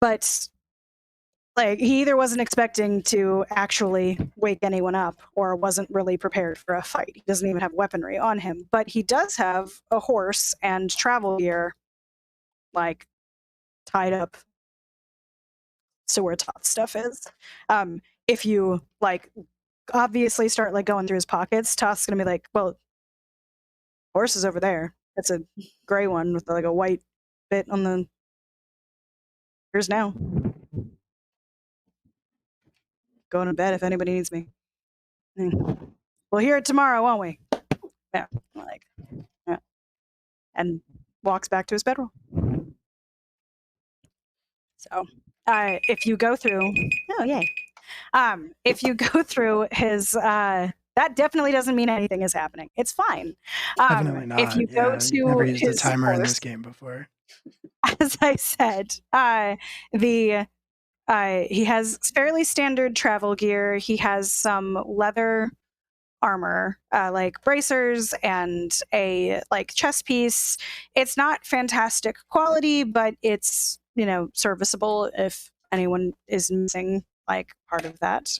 but Like, he either wasn't expecting to actually wake anyone up or wasn't really prepared for a fight. He doesn't even have weaponry on him, but he does have a horse and travel gear, like, tied up to where Toth's stuff is. If you, like, obviously start, like, going through his pockets, Toth's gonna be like, well, horse is over there. It's a gray one with, like, a white bit on the... Here's now. Going to bed if anybody needs me. We'll hear it tomorrow, won't we? Yeah. Like, yeah. And walks back to his bedroll. So, if you go through... Oh, yay. If you go through his... that definitely doesn't mean anything is happening. It's fine. Definitely not. If you go to never used a his timer in horse, this game before. as I said, he has fairly standard travel gear. He has some leather armor, like bracers and a like chest piece. It's not fantastic quality, but it's, you know, serviceable if anyone is missing like part of that.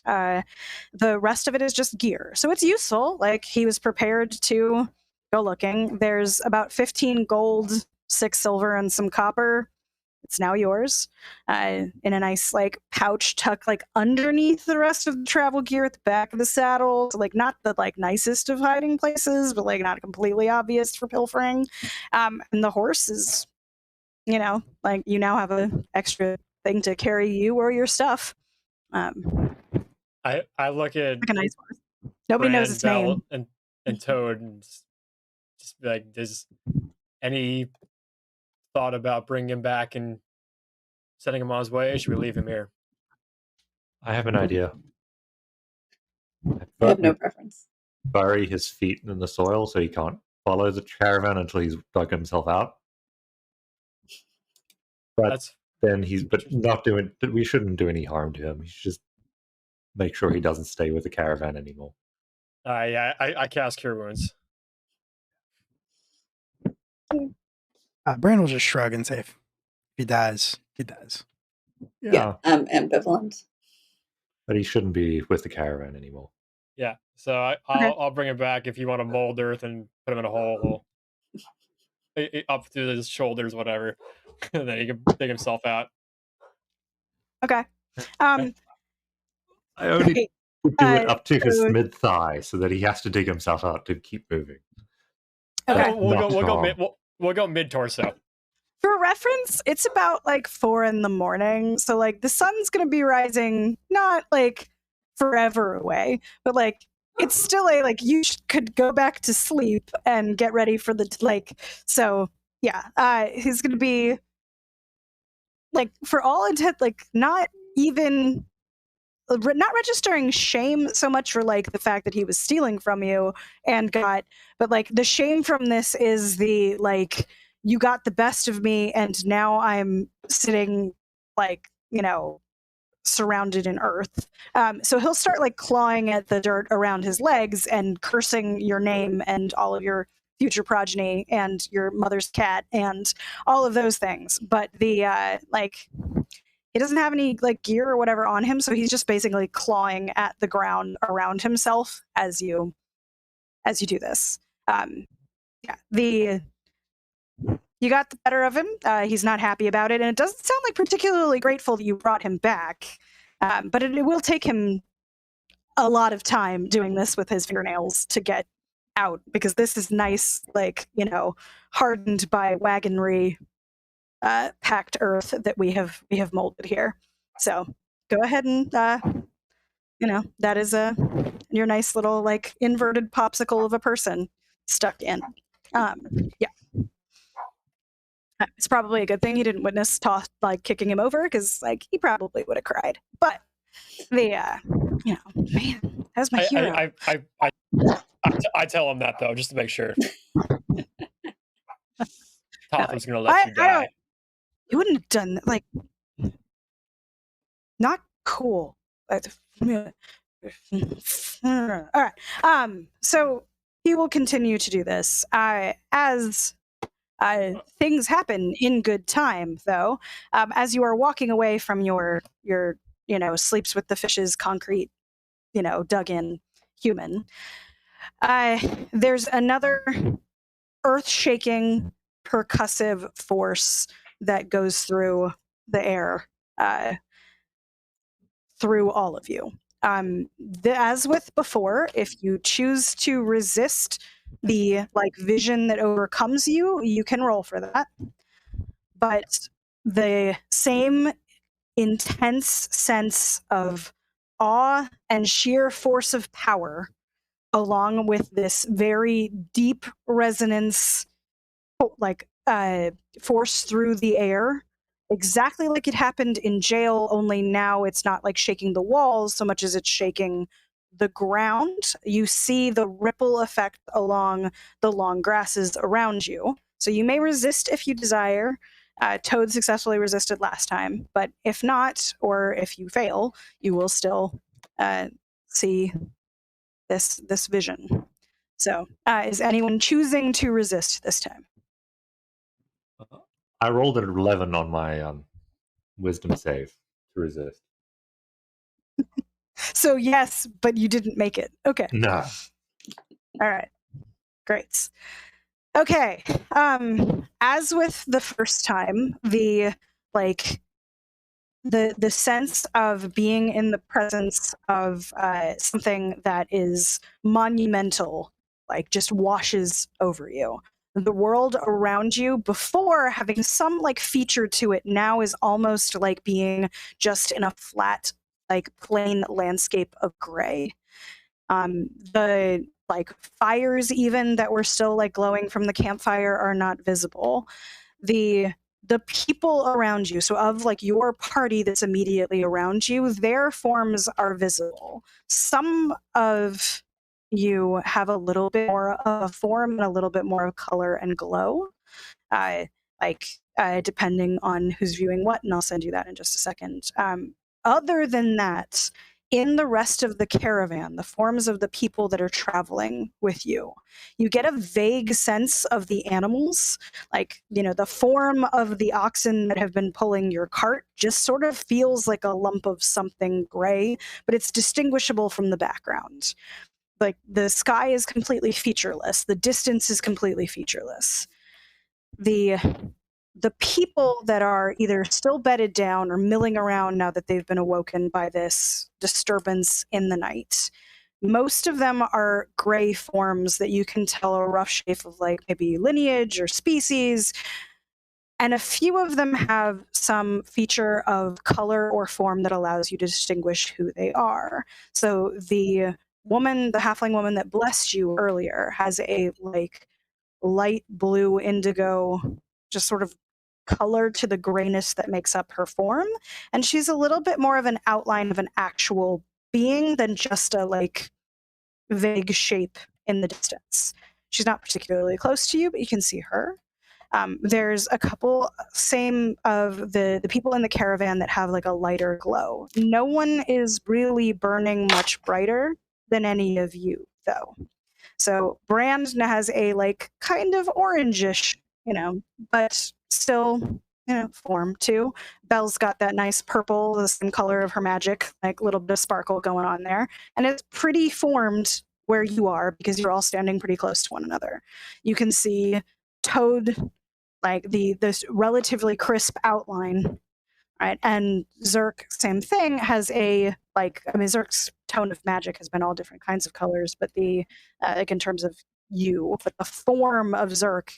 The rest of it is just gear. So it's useful. Like, he was prepared to go looking. There's about 15 gold, 6 silver, and some copper. It's now yours, in a nice like pouch tucked like underneath the rest of the travel gear at the back of the saddle. So, like, not the like nicest of hiding places, but like not completely obvious for pilfering. And the horse is, you know, like, you now have an extra thing to carry you or your stuff. I look at Like a nice horse. Nobody knows its Val name. and Toad and just be like, does any thought about bringing him back and sending him on his way? Or should we leave him here? I have an idea. I have no preference. Bury his feet in the soil so he can't follow the caravan until he's dug himself out. But That's then we shouldn't do any harm to him. We should just make sure he doesn't stay with the caravan anymore. I cast Cure Wounds. Bran will just shrug and say, if he dies, he dies. Yeah, I'm ambivalent. But he shouldn't be with the caravan anymore. Yeah, so I'll bring him back if you want to mold earth and put him in a hole up through his shoulders, whatever. Then he can dig himself out. Okay. I only do it up to his so- mid thigh so that he has to dig himself out to keep moving. Okay. We'll go mid torso. For reference, it's about like 4 a.m. So like the sun's gonna be rising, not like forever away, but like it's still like you could go back to sleep and get ready for the like. So yeah, he's gonna be like, for all intent, like not registering shame so much for like the fact that he was stealing from you and got, but like the shame from this is the like, you got the best of me and now I'm sitting like, you know, surrounded in earth. So he'll start like clawing at the dirt around his legs and cursing your name and all of your future progeny and your mother's cat and all of those things. But the like, he doesn't have any like gear or whatever on him, so he's just basically clawing at the ground around himself as you do this. You got the better of him. He's not happy about it, and it doesn't sound like particularly grateful that you brought him back. But it will take him a lot of time doing this with his fingernails to get out, because this is nice, like, you know, hardened by wagonry, packed earth that we have molded here. So go ahead and you know, that is your nice little like inverted popsicle of a person stuck in. Yeah. It's probably a good thing he didn't witness Toth like kicking him over, because like he probably would have cried. But the you know, man, that was my hero. I tell him that though, just to make sure. Toth was gonna let you die. You wouldn't have done that. Like, not cool. All right. So he will continue to do this as things happen in good time, though. As you are walking away from your sleeps with the fishes, concrete, dug in human. There's another earth-shaking, percussive force that goes through the air, through all of you. As with before, if you choose to resist the vision that overcomes you, you can roll for that. But the same intense sense of awe and sheer force of power, along with this very deep resonance, force through the air, exactly like it happened in jail, only now it's not shaking the walls so much as it's shaking the ground. You see the ripple effect along the long grasses around you. So you may resist if you desire. Toad successfully resisted last time, but if not, or if you fail, you will still see this vision. So is anyone choosing to resist this time? I rolled an 11 on my wisdom save to resist. So yes, but you didn't make it. Okay. No. All right. Great. Okay. As with the first time, the sense of being in the presence of something that is monumental, just washes over you. The world around you, before having some feature to it, now is almost like being just in a flat, plain landscape of gray. The fires even that were still glowing from the campfire are not visible. The people around you, so of your party that's immediately around you, their forms are visible. Some of you have a little bit more of a form and a little bit more of color and glow, depending on who's viewing what, and I'll send you that in just a second. Other than that, in the rest of the caravan, the forms of the people that are traveling with you, you get a vague sense of the animals. The form of the oxen that have been pulling your cart just sort of feels like a lump of something gray, but it's distinguishable from the background. The sky is completely featureless. The distance is completely featureless. The people that are either still bedded down or milling around now that they've been awoken by this disturbance in the night, most of them are gray forms that you can tell a rough shape of maybe lineage or species, and a few of them have some feature of color or form that allows you to distinguish who they are. So the halfling woman that blessed you earlier has a light blue indigo, just sort of color to the grayness that makes up her form, and she's a little bit more of an outline of an actual being than just a vague shape in the distance. She's not particularly close to you, but you can see her. There's a couple same of the people in the caravan that have a lighter glow. No one is really burning much brighter than any of you, though. So Brand has a kind of orangish, but still, form too. Belle's got that nice purple, the same color of her magic, little bit of sparkle going on there. And it's pretty formed where you are because you're all standing pretty close to one another. You can see Toad, this relatively crisp outline, right? And Zerk, same thing, has a Zerk's tone of magic has been all different kinds of colors, but the in terms of you, but the form of Zerk,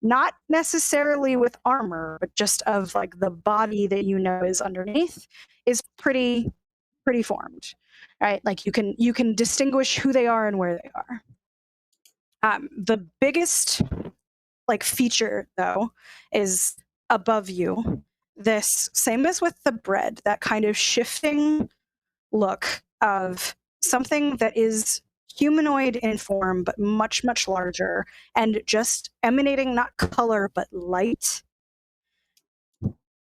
not necessarily with armor, but just of the body that is underneath, is pretty formed, right? You can distinguish who they are and where they are. The biggest feature though is above you. This, same as with the bread, that kind of shifting look of something that is humanoid in form, but much, much larger, and just emanating not color, but light.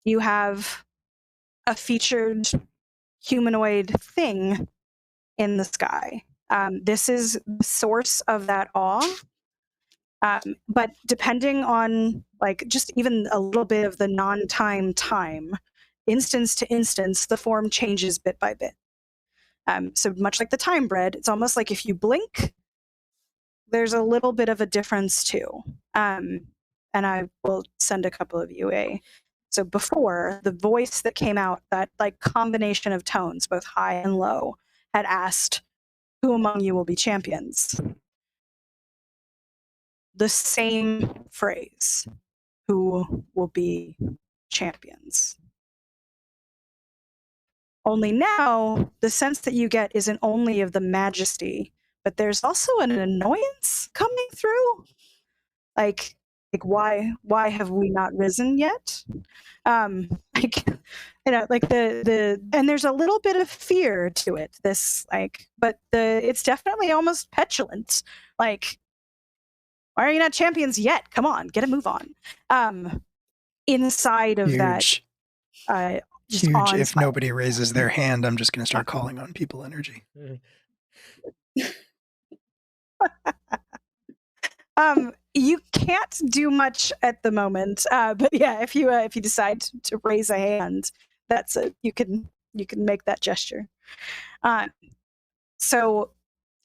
You have a featured humanoid thing in the sky. This is the source of that awe. But depending on just even a little bit of the non-time, instance to instance, the form changes bit by bit. So much like the time bread, it's almost like if you blink, there's a little bit of a difference too. And I will send a couple of you a. So before, the voice that came out, that like combination of tones, both high and low, had asked, "Who among you will be champions?" The same phrase, "Who will be champions?" Only now, the sense that you get isn't only of the majesty, but there's also an annoyance coming through. Like why have we not risen yet? Like, you know, like the and there's a little bit of fear to it. This but it's definitely almost petulant. Like, why are you not champions yet? Come on, get a move on. Inside of Huge. that, just Huge. If nobody raises their hand, I'm just going to start calling on people energy. You can't do much at the moment, but yeah, if you decide to raise a hand, you can make that gesture. So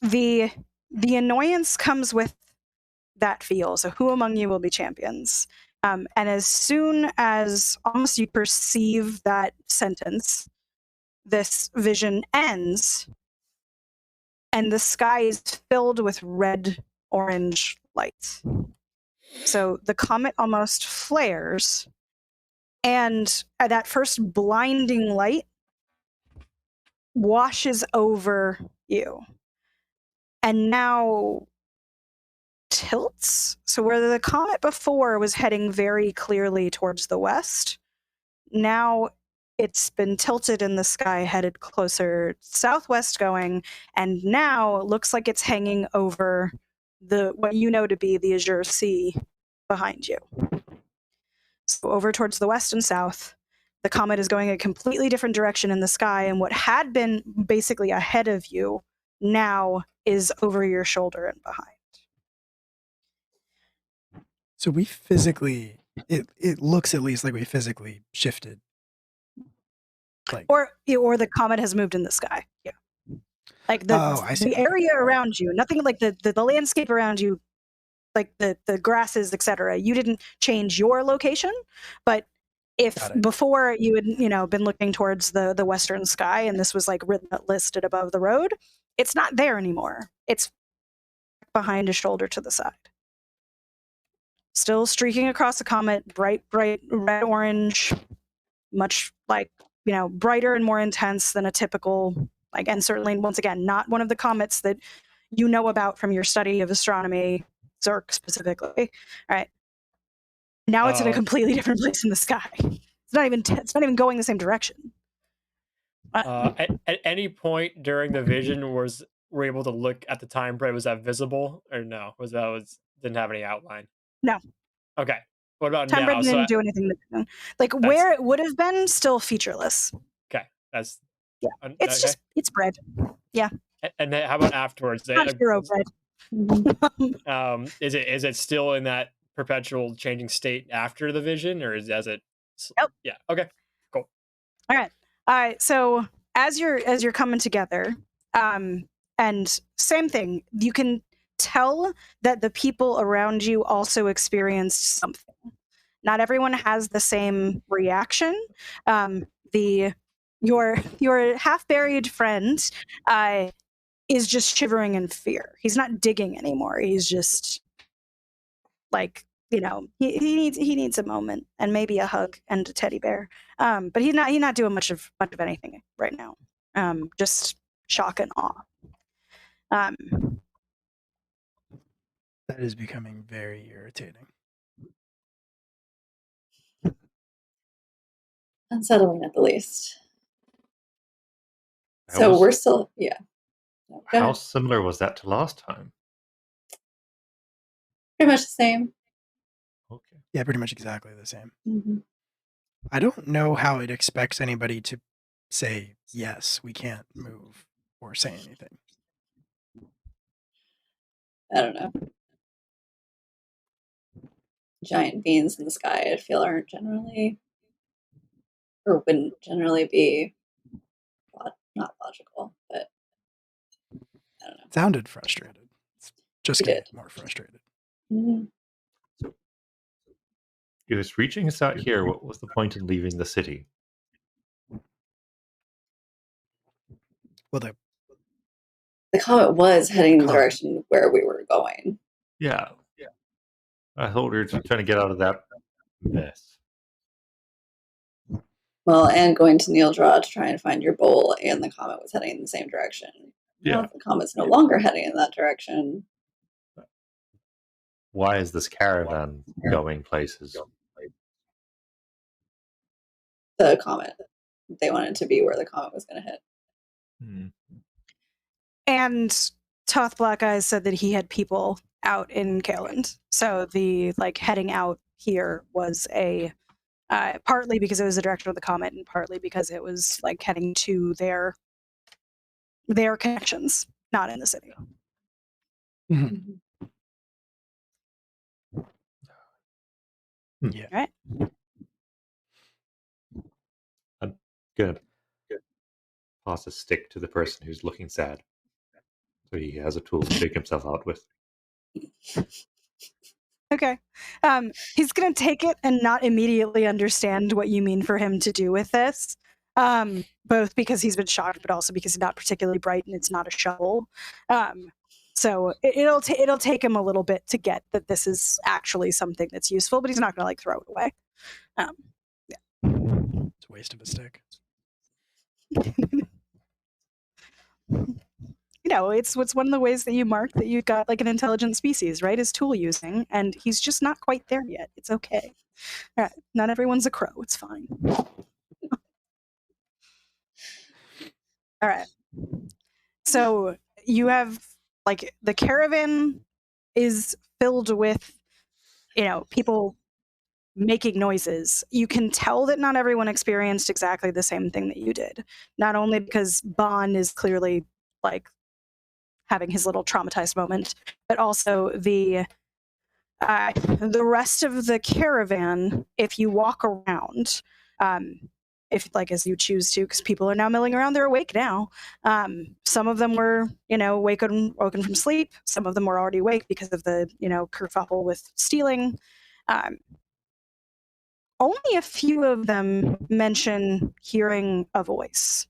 the annoyance comes with that feel. So who among you will be champions? And as soon as almost you perceive that sentence, this vision ends, and the sky is filled with red-orange light. So the comet almost flares, and that first blinding light washes over you. And now tilts. So where the comet before was heading very clearly towards the west, now it's been tilted in the sky, headed closer southwest going, and now it looks like it's hanging over what you know to be the Azure Sea behind you. So over towards the west and south, the comet is going a completely different direction in the sky, and what had been basically ahead of you now is over your shoulder and behind. So we physically, it looks at least like we physically shifted. Like, or the comet has moved in the sky. Yeah. Like the area around you, nothing like the landscape around you, like the grasses, etc. You didn't change your location, but if before you had been looking towards the western sky and this was like listed above the road, it's not there anymore. It's behind a shoulder to the side. Still streaking across the comet, bright red orange, much like brighter and more intense than a typical, and certainly once again not one of the comets that you know about from your study of astronomy, Zerk specifically. All right, now it's in a completely different place in the sky. It's not even going the same direction. At any point during the vision were able to look at the time bread? Was that visible or no? Didn't have any outline? No. Okay. What about time now? bread didn't do anything. Where it would have been, still featureless. Okay, that's It's just it's bread. Yeah. And then how about afterwards? Not hero bread. Is it still in that perpetual changing state after the vision, or does it? Nope. Yeah. Okay. Cool. All right. So as you're coming together, and same thing, you can tell that the people around you also experienced something. Not everyone has the same reaction. Your half-buried friend is just shivering in fear. He's not digging anymore. He's just like, he needs a moment and maybe a hug and a teddy bear. But he's not doing much of anything right now. Just shock and awe. That is becoming very irritating. Unsettling at the least. So we're still, yeah. How similar was that to last time? Pretty much the same. Okay. Yeah, pretty much exactly the same. Mm-hmm. I don't know how it expects anybody to say, yes, we can't move or say anything. I don't know. Giant beings in the sky, I feel, aren't generally or wouldn't generally be not logical, but I don't know. Sounded frustrated. It's just He getting did. more frustrated. Mhm. It was reaching us out here. What was the point in leaving the city? Well, the The comet was heading in the Comet. direction where we were going. Yeah. I thought we were trying to get out of that mess. Well, and going to Neildra to try and find your bowl, and the comet was heading in the same direction. Now, Yeah. if the comet's no longer heading in that direction, Why is this caravan going places? the comet, they wanted to be where the comet was going to hit. Hmm. And Toth Black Eyes said that he had people out in Kaeland. So the like heading out here was a partly because it was the direction of the comet, and partly because it was like heading to their connections, not in the city. Mhm. Yeah. Right. Gonna pass a stick to the person who's looking sad, so he has a tool to dig himself out with. Okay. He's going to take it and not immediately understand what you mean for him to do with this. Both because he's been shocked, but also because he's not particularly bright and it's not a shovel. So it'll take him a little bit to get that this is actually something that's useful, but he's not going to like throw it away. It's a waste of a stick. You know, it's one of the ways that you mark that you got like an intelligent species, right? Is tool using, and he's just not quite there yet. It's okay. All right, not everyone's a crow. It's fine. All right. So you have like the caravan is filled with, you know, people making noises. You can tell that not everyone experienced exactly the same thing that you did. Not only because Bon is clearly like having his little traumatized moment, but also the rest of the caravan, if you walk around, if like as you choose to, because people are now milling around, they're awake now. Some of them were, you know, woken from sleep. Some of them were already awake because of the, you know, kerfuffle with stealing. Only a few of them mention hearing a voice.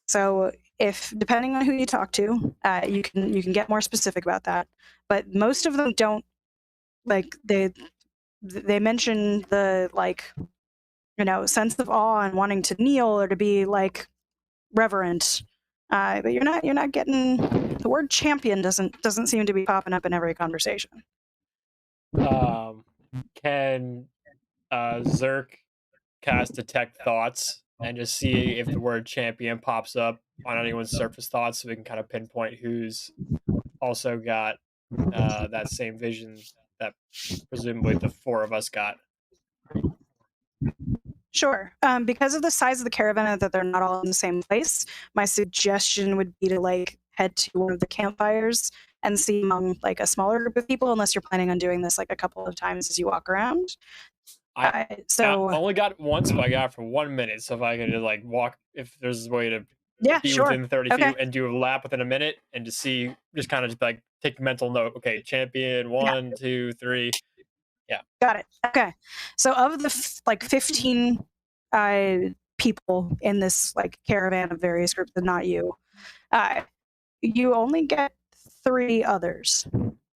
So if depending on who you talk to, you can get more specific about that. But most of them don't, like they mention the like, you know, sense of awe and wanting to kneel or to be like reverent. But you're not getting the word champion doesn't seem to be popping up in every conversation. Can Zerk cast detect thoughts and just see if the word champion pops up on anyone's surface thoughts, so we can kind of pinpoint who's also got that same vision that presumably the four of us got? Sure. Because of the size of the caravan and that they're not all in the same place, my suggestion would be to like head to one of the campfires and see among like a smaller group of people, unless you're planning on doing this like a couple of times as you walk around. I only got it once, but I got it for 1 minute. So if I could just like walk, if there's a way to yeah, be sure. within 30 Okay. feet and do a lap within a minute and to see, just kind of just like take a mental note. Okay, champion, 1, 2, 3. Got it. Okay. So of the like 15 people in this like caravan of various groups, and not you, you only get 3 others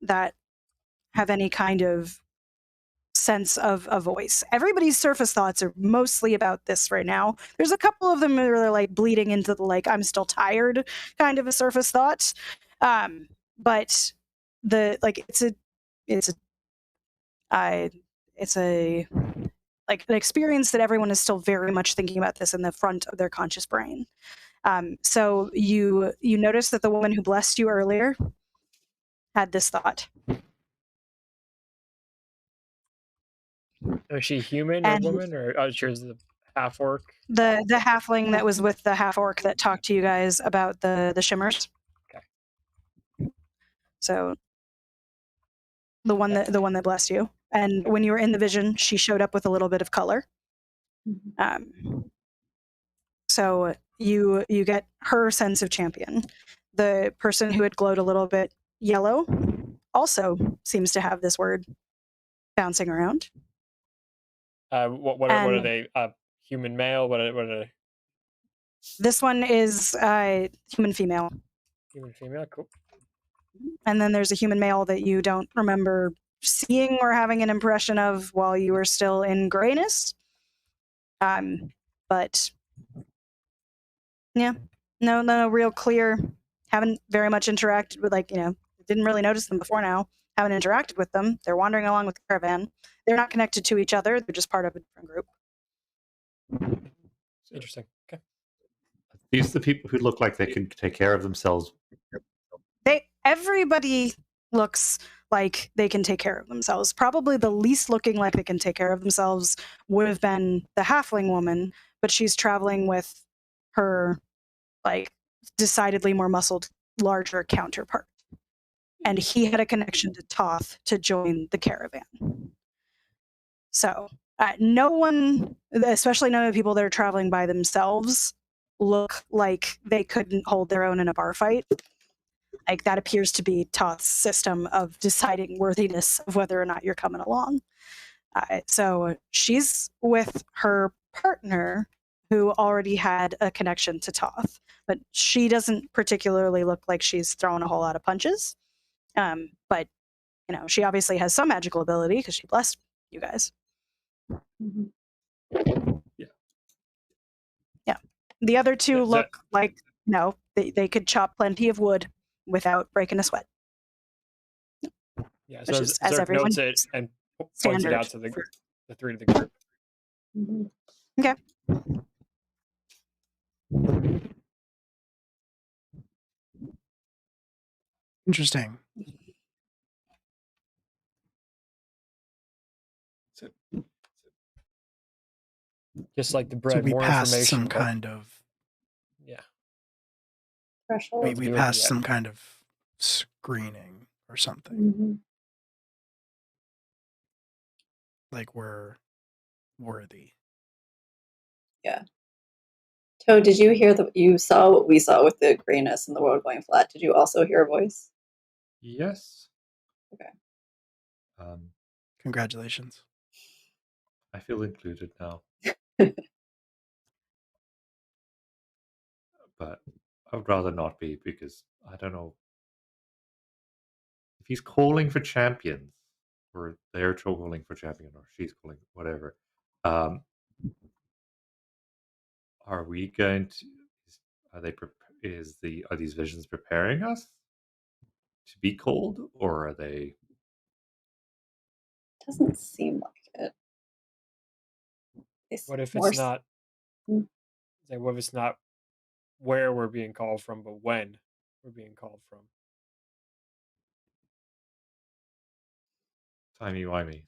that have any kind of sense of a voice. Everybody's surface thoughts are mostly about this right now. There's a couple of them that are like bleeding into the like I'm still tired kind of a surface thought. But the like it's a like an experience that everyone is still very much thinking about this in the front of their conscious brain. So you notice that the woman who blessed you earlier had this thought. Is she human or woman, or she was the half orc? The halfling that was with the half orc that talked to you guys about the shimmers. Okay. So the one that blessed you, and when you were in the vision, she showed up with a little bit of color. So you get her sense of champion. The person who had glowed a little bit yellow also seems to have this word bouncing around. What are And they? Human male? What are they? this one is human female. Human female? Cool. And then there's a human male that you don't remember seeing or having an impression of while you were still in grayness. But yeah, no real clear. Haven't very much interacted with, didn't really notice them before now. Haven't interacted with them. They're wandering along with the caravan. They're not connected to each other. They're just part of a different group. Interesting. Okay. These are the people who look like they can take care of themselves. Everybody looks like they can take care of themselves. Probably the least looking like they can take care of themselves would have been the halfling woman, but she's traveling with her decidedly more muscled, larger counterpart. And he had a connection to Toth to join the caravan. So no one, especially none of the people that are traveling by themselves, look like they couldn't hold their own in a bar fight. Like, that appears to be Toth's system of deciding worthiness of whether or not you're coming along. So she's with her partner who already had a connection to Toth, but she doesn't particularly look like she's throwing a whole lot of punches. But, she obviously has some magical ability because she blessed you guys. Yeah. The other two look like, they could chop plenty of wood without breaking a sweat. Yeah, Which so is, as Zerk everyone notes it and points it out to the three of the group. Okay. Interesting. Just like the So bread, we more passed information. some kind of threshold. we passed some kind of screening or something. Mm-hmm. Like we're worthy. Yeah. Toad, did you hear you saw what we saw with the grayness and the world going flat? Did you also hear a voice? Yes. Okay. Congratulations. I feel included now. But I would rather not be, because I don't know if he's calling for champions, or they're calling for champion, or she's calling, whatever. Are we going to? Are these visions preparing us to be called, or are they? Doesn't seem like it. What if it's not? What if it's not where we're being called from, but when we're being called from? Timey-wimey.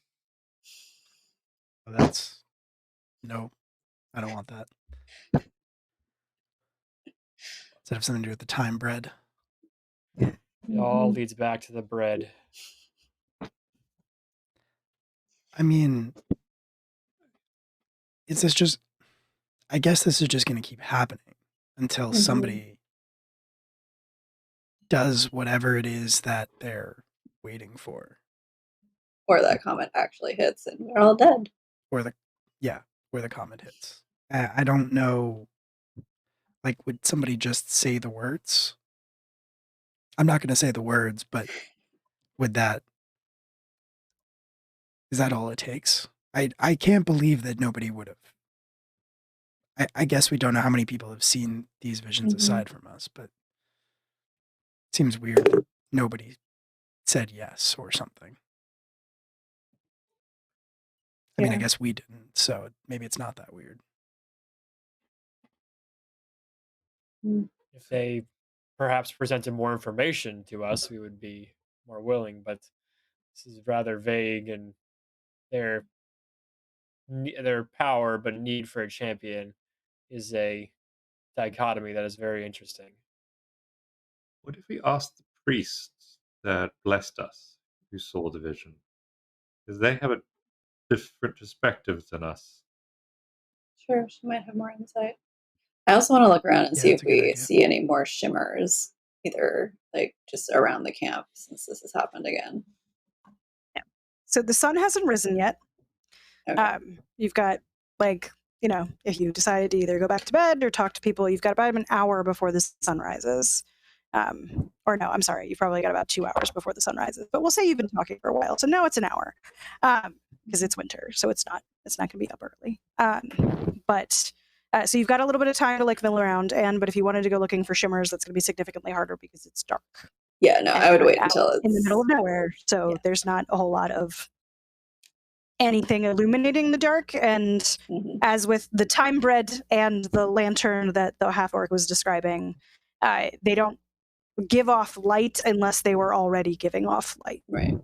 That's no, I don't want that. Does that have something to do with the time bread? It all leads back to the bread. I mean, is this just? I guess this is just going to keep happening until somebody does whatever it is that they're waiting for. Or that comment actually hits and we're all dead. Or the comment hits. I don't know. Like, would somebody just say the words? I'm not going to say the words, but is that all it takes? I can't believe that nobody would have. I guess we don't know how many people have seen these visions aside from us, but it seems weird that nobody said yes or something. I mean, I guess we didn't, so maybe it's not that weird. If they perhaps presented more information to us, we would be more willing, but this is rather vague, and their power but need for a champion is a dichotomy that is very interesting. What if we asked the priests that blessed us, who saw the vision? Because they have a different perspective than us. Sure, she might have more insight. I also want to look around and Yeah, see that's if a good we idea. see any more shimmers, either like just around the camp since this has happened again. So the sun hasn't risen yet. Okay. You've got, like, you know, if you decided to either go back to bed or talk to people, you've got about an hour before the sun rises. Or no, I'm sorry, you've probably got about 2 hours before the sun rises. But we'll say you've been talking for a while, so now it's an hour, because it's winter, so it's not going to be up early. So you've got a little bit of time to like mill around, but if you wanted to go looking for shimmers, that's going to be significantly harder because it's dark. Yeah, no, And I would you're wait out until in the it's middle of nowhere, so yeah. there's not a whole lot of anything illuminating the dark. And Mhm. as with the time bread and the lantern that the half orc was describing, they don't give off light unless they were already giving off light. Right.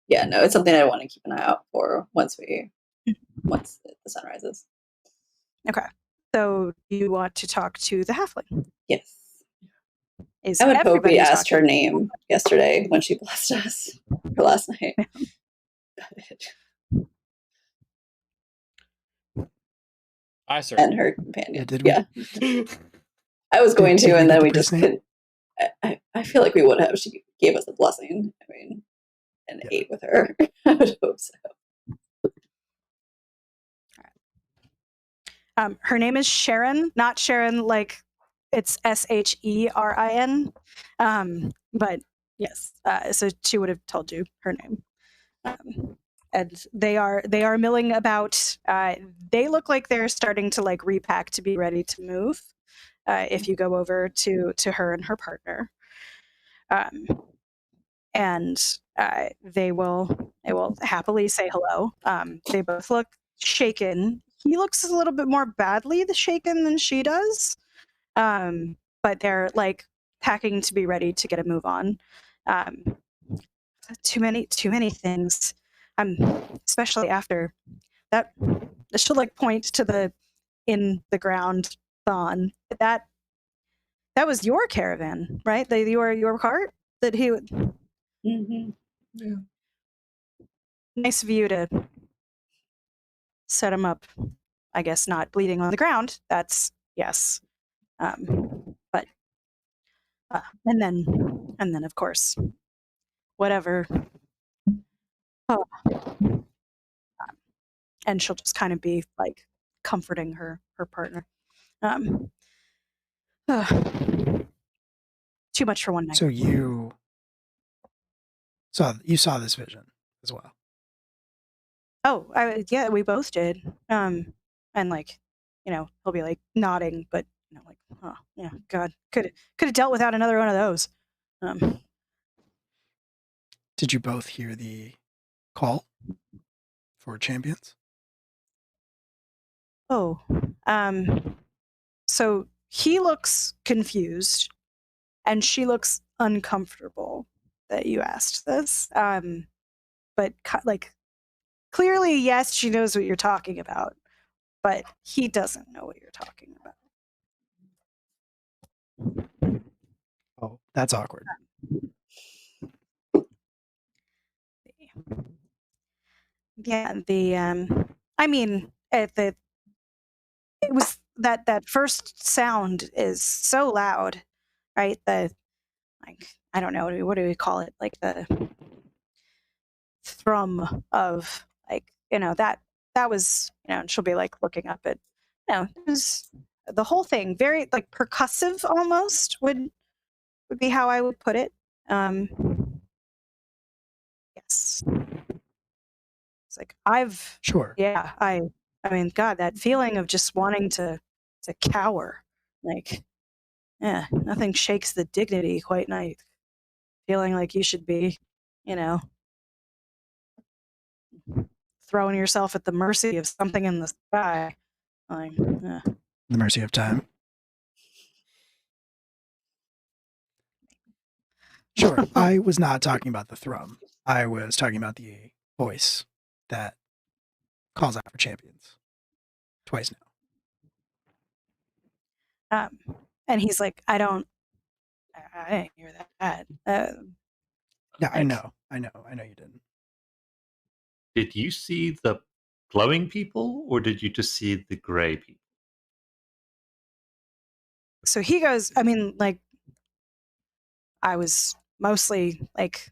Yeah, no, it's something I want to keep an eye out for once the sun rises. Okay. So you want to talk to the halfling? Yes. Is I would hope everybody we asked her talking? name yesterday when she blessed us, or last night. I certainly. And her companion. Yeah, did we? Yeah. I was going Did to, we and get then the we priest's just name? couldn't. I feel like we would have. She gave us a blessing. I mean, and Yeah. ate with her. I would hope so. Her name is Sharon, not Sharon like it's Sherin. But yes, so she would have told you her name. And they are milling about. They look like they're starting to like repack to be ready to move. If you go over to her and her partner, and they will happily say hello. They both look shaken. He looks a little bit more badly shaken than she does, but they're like packing to be ready to get a move on. Too many things. Especially after that. She'll like point to the in the ground thon. That was your caravan, right? Your cart that he would. Mm-hmm. Yeah. Nice of you to set him up. I guess not bleeding on the ground. That's yes. But and then of course, whatever. Oh. And she'll just kind of be like comforting her partner. Too much for one night. So you saw this vision as well. Oh, yeah, we both did. And like, you know, he'll be like nodding, but you know, like, oh yeah, God, could have dealt without another one of those. Did you both hear the call for champions? Oh, so he looks confused, and she looks uncomfortable that you asked this. But like, clearly, yes, she knows what you're talking about, but he doesn't know what you're talking about. Oh, that's awkward. Yeah, I mean, it was that first sound is so loud, right? The like, I don't know, what do we call it? Like the thrum of like, you know, that was, you know, and she'll be like looking up at, you know, it was the whole thing very like percussive almost would be how I would put it. Yes. It's like Sure. yeah, I mean, God, that feeling of just wanting to cower, like, yeah, nothing shakes the dignity quite like feeling like you should be, you know, throwing yourself at the mercy of something in the sky. Like, The mercy of time. Sure. I was not talking about the thrum. I was talking about the voice that calls out for champions. Twice now. And he's like, I didn't hear that. Yeah, I like- know you didn't. Did you see the glowing people, or did you just see the gray people? So he goes, I mean, like, I was mostly like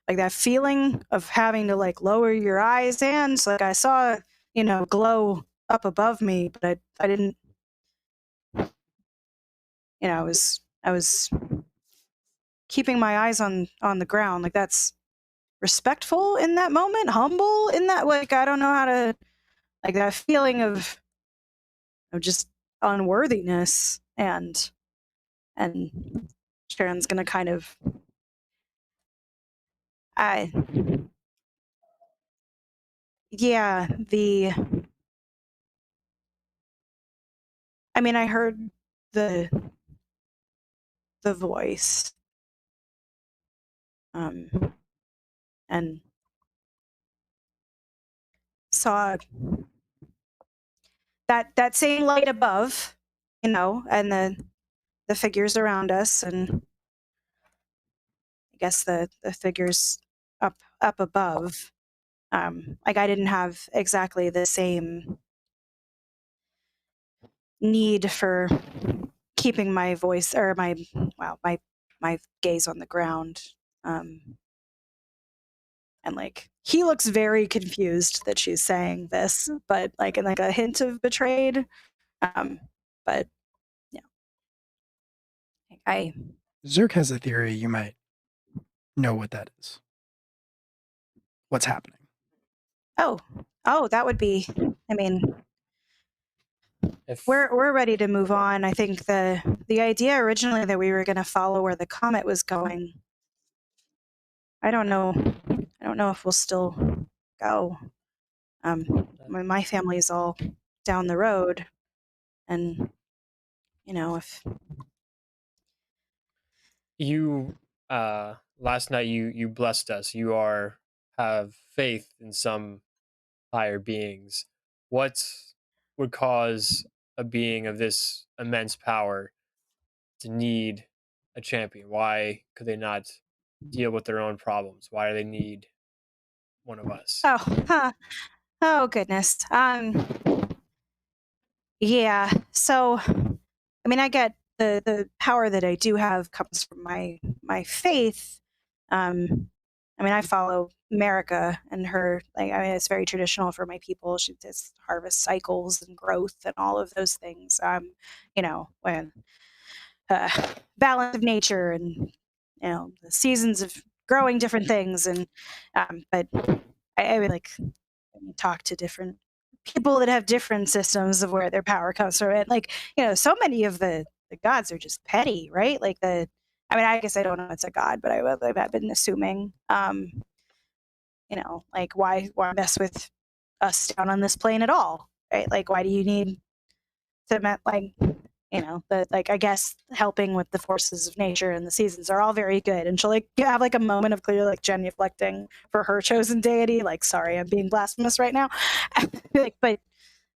that feeling of having to like lower your eyes and so, like I saw, glow up above me, but I didn't, I was keeping my eyes on the ground. Like that's respectful in that moment, humble in that, like I don't know how to, like that feeling of just unworthiness, and Sharon's gonna kind of I yeah, I mean I heard the voice, and saw that same light above, and the figures around us, and I guess the figures up above. Like I didn't have exactly the same need for keeping my voice or my gaze on the ground. And like he looks very confused that she's saying this, but like in like a hint of betrayed. But yeah, I Zerk has a theory you might know what that is. What's happening? oh that would be. I mean, If we're ready to move on. I think the idea originally that we were going to follow where the comet was going. I don't know if we'll still go. My family's all down the road, and if you last night you blessed us, you have faith in some higher beings. What would cause a being of this immense power to need a champion? Why could they not deal with their own problems? Why do they need one of us? oh goodness. Yeah. So, I mean, I get the power that I do have comes from my faith. I mean, I follow America and her. Like, I mean, it's very traditional for my people. She does harvest cycles and growth and all of those things. When balance of nature and the seasons of growing different things, and but I would like talk to different people that have different systems of where their power comes from. And like, so many of the gods are just petty, right? Like I mean, I guess I don't know if it's a god, but I've been assuming, like why mess with us down on this plane at all, right? Like, why do you need to like, like I guess helping with the forces of nature and the seasons are all very good. And she'll like have like a moment of clear like genuflecting for her chosen deity. Like, sorry, I'm being blasphemous right now. Like, but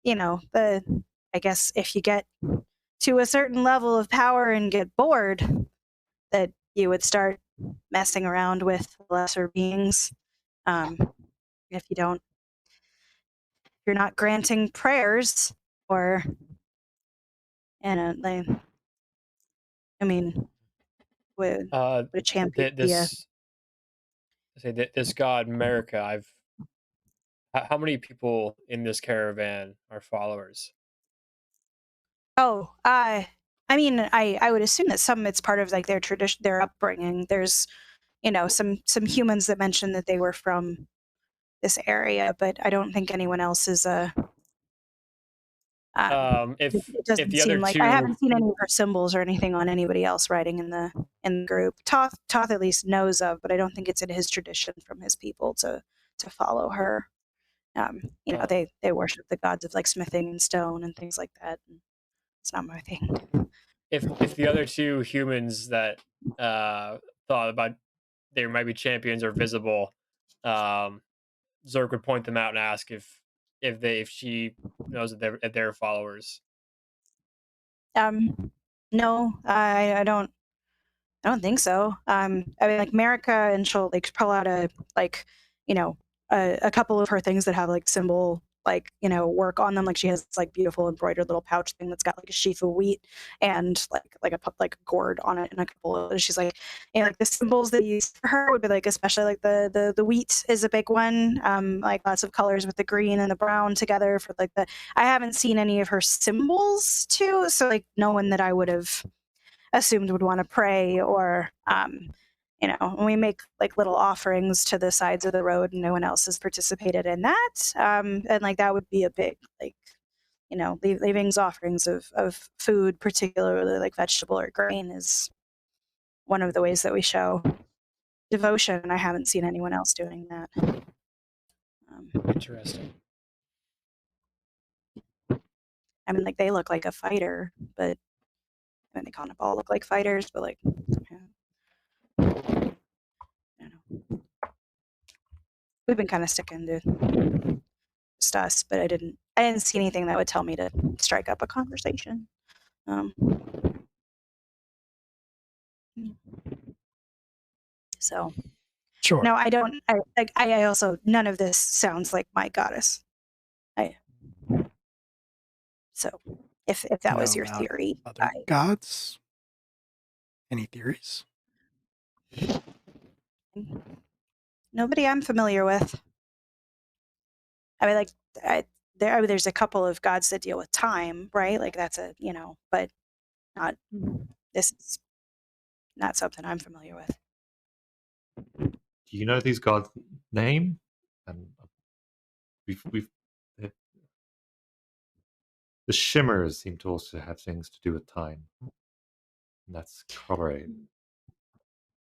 I guess if you get to a certain level of power and get bored, that you would start messing around with lesser beings. If you're not granting prayers, or like, I mean, would a champion be a This god America, how many people in this caravan are followers? Oh, I mean, I would assume that some it's part of like their tradition, their upbringing. There's, some humans that mentioned that they were from this area, but I don't think anyone else is a. If It doesn't the other seem like two, I haven't seen any of her symbols or anything on anybody else writing in the group. Toth at least knows of, but I don't think it's in his tradition from his people to follow her. They worship the gods of like smithing and stone and things like that. And it's not my thing. if the other two humans that thought about there might be champions or visible, Zerk would point them out and ask if she knows that they're followers. No, I don't think so. I mean, like Marika, and she'll like pull out a couple of her things that have like symbol like, work on them. Like she has this like beautiful embroidered little pouch thing that's got like a sheaf of wheat and like a gourd on it and a couple of, she's like, like the symbols that you use for her would be like, especially like the wheat is a big one. Like lots of colors with the green and the brown together for like I haven't seen any of her symbols too. So like no one that I would have assumed would want to pray or, when we make like little offerings to the sides of the road and no one else has participated in that. And like that would be a big, like, leaving offerings of food, particularly like vegetable or grain, is one of the ways that we show devotion. And I haven't seen anyone else doing that. Interesting. I mean, like they look like a fighter, but I mean, they kind of all look like fighters, but like, I don't know. We've been kind of sticking to just us, but I didn't see anything that would tell me to strike up a conversation. So Sure. no, I don't. I also, none of this sounds like my goddess. So if that was Know your about theory, Other gods? Any theories? Nobody I'm familiar with. I mean, like there's a couple of gods that deal with time, right? Like that's a but not. This is not something I'm familiar with. Do you know these gods' name? And we've the shimmers seem to also have things to do with time. And that's corroborated.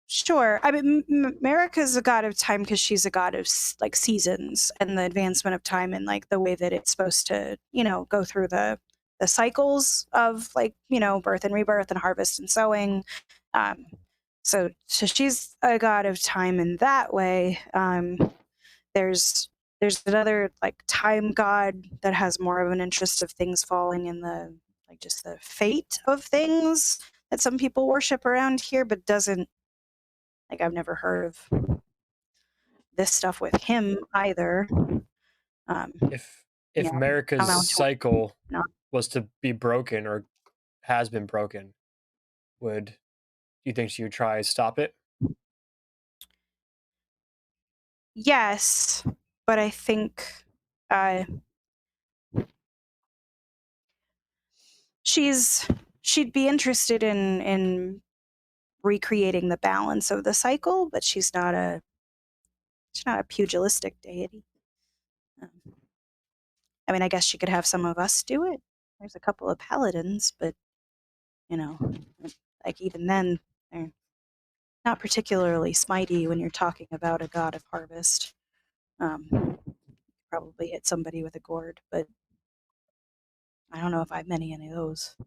Sure. I mean, Marika's a god of time because she's a god of like seasons and the advancement of time and like the way that it's supposed to, go through the cycles of like, birth and rebirth and harvest and sowing. So she's a god of time in that way. There's another like time god that has more of an interest of things falling in the like just the fate of things that some people worship around here, but doesn't. Like, I've never heard of this stuff with him either. If yeah, Marika's cycle no. was to be broken or has been broken, do you think she would try to stop it? Yes, but I think she'd be interested in recreating the balance of the cycle, but she's not a pugilistic deity. I mean, I guess she could have some of us do it. There's a couple of paladins, but like even then, they're not particularly smitey when you're talking about a god of harvest. Probably hit somebody with a gourd, but I don't know if I have any of those.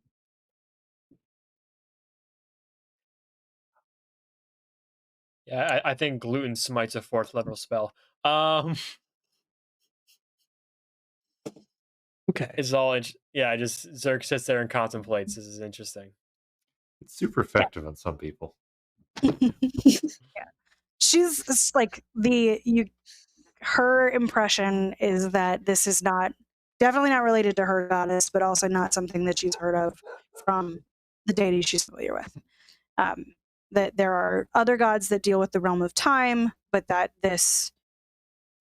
Yeah, I think gluten smite's a 4th level spell. Okay. It's all just Zerk sits there and contemplates. This is interesting. It's super effective on some people. Yeah, she's like her impression is that this is definitely not related to her goddess, but also not something that she's heard of from the deity she's familiar with. That there are other gods that deal with the realm of time, but that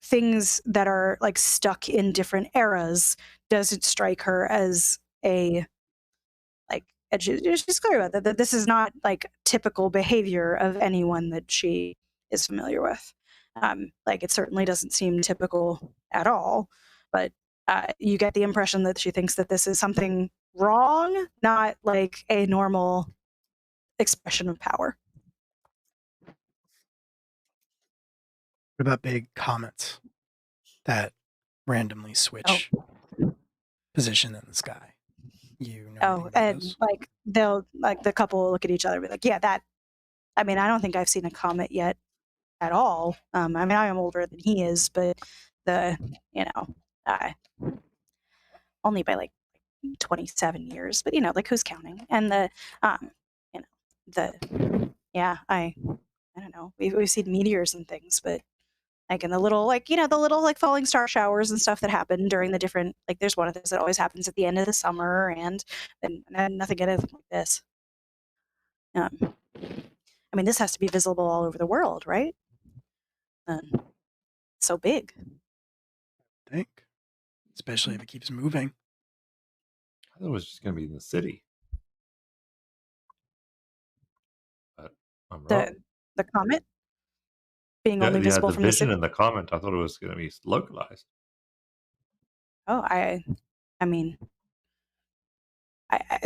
things that are like stuck in different eras doesn't strike her as a like. She's clear about that this is not like typical behavior of anyone that she is familiar with. Like it certainly doesn't seem typical at all, but you get the impression that she thinks that this is something wrong, not like a normal expression of power. What about big comets that randomly switch position in the sky? You know anything about and those? like they'll like the couple will look at each other and be like, yeah, that. I mean, I don't think I've seen a comet yet at all. I mean, I am older than he is, but only by like 27 years. But like who's counting? And I don't know. We've seen meteors and things, but like in the little the little like falling star showers and stuff that happen during the different there's one of those that always happens at the end of the summer and nothing anything like this. I mean, this has to be visible all over the world, right? So big. I think, especially if it keeps moving. I thought it was just going to be in the city. But I'm wrong. The comet being only visible the from the vision city. in the comment, I thought it was going to be localized. Oh, I mean,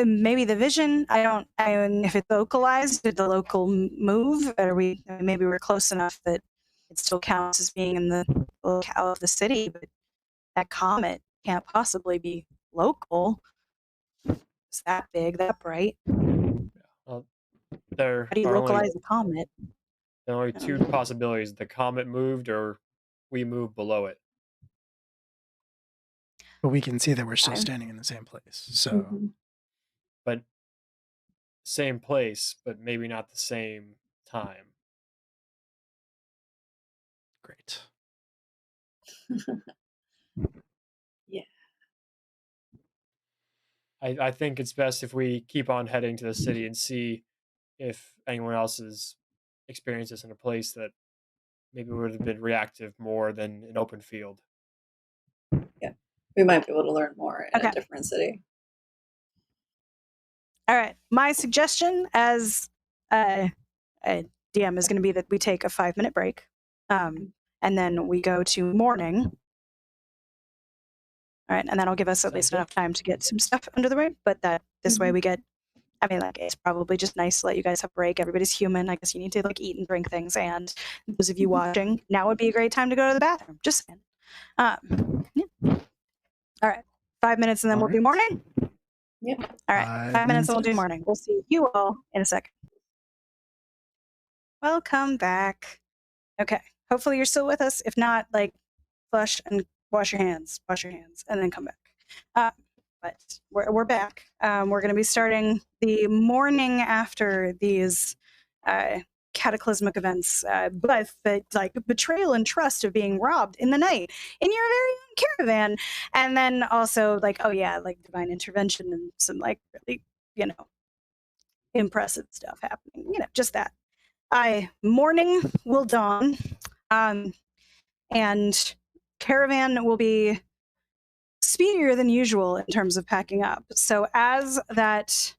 maybe the vision. I mean, if it's localized, did the local move? Or maybe we're close enough that it still counts as being in the locale of the city, but that comet can't possibly be local. It's that big, that bright. Well, there How do you are localize a comet? there are only two possibilities: the comet moved, or we moved below it. But we can see that we're still Okay. standing in the same place. So Mhm. But same place, but maybe not the same time. great. I think it's best if we keep on heading to the city and see if anyone else has experienced this in a place that maybe would have been reactive more than an open field. We might be able to learn more in Okay. a different city. All right. My suggestion as a DM is going to be that we take a 5-minute break, and then we go to morning. All right, and that'll give us at Sounds least good. enough time to get some stuff under the way. But that this way we get. I mean, it's probably just nice to let you guys have a break. Everybody's human. I guess you need to eat and drink things. And those of you watching, now would be a great time to go to the bathroom. Just saying. Yeah. All right, 5 minutes, and then we'll do morning. Yep. All right, 5 minutes, and we'll do morning. We'll see you all in a second. Welcome back. Okay, hopefully you're still with us. If not, flush and wash your hands, and then come back. But we're back. We're going to be starting the morning after these cataclysmic events, but the betrayal and trust of being robbed in the night in your very own caravan, and then also divine intervention and some really impressive stuff happening. Just that. Morning will dawn, and caravan will be speedier than usual in terms of packing up. So as that,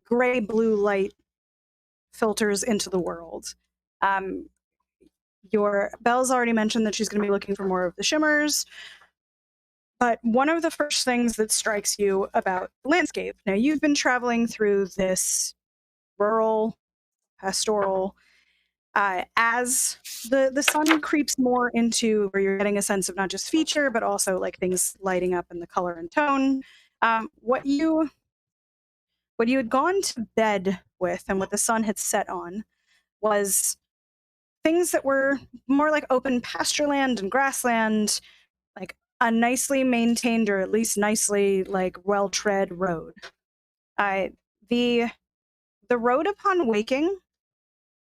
gray blue light filters into the world, your Belle's already mentioned that she's going to be looking for more of the shimmers. But one of the first things that strikes you about the landscape, now you've been traveling through this rural, pastoral, as the sun creeps more into where you're getting a sense of not just feature, but also things lighting up in the color and tone. What you had gone to bed with and what the sun had set on was things that were more like open pasture land and grassland, like a nicely maintained or at least nicely well-tread road. The road upon waking,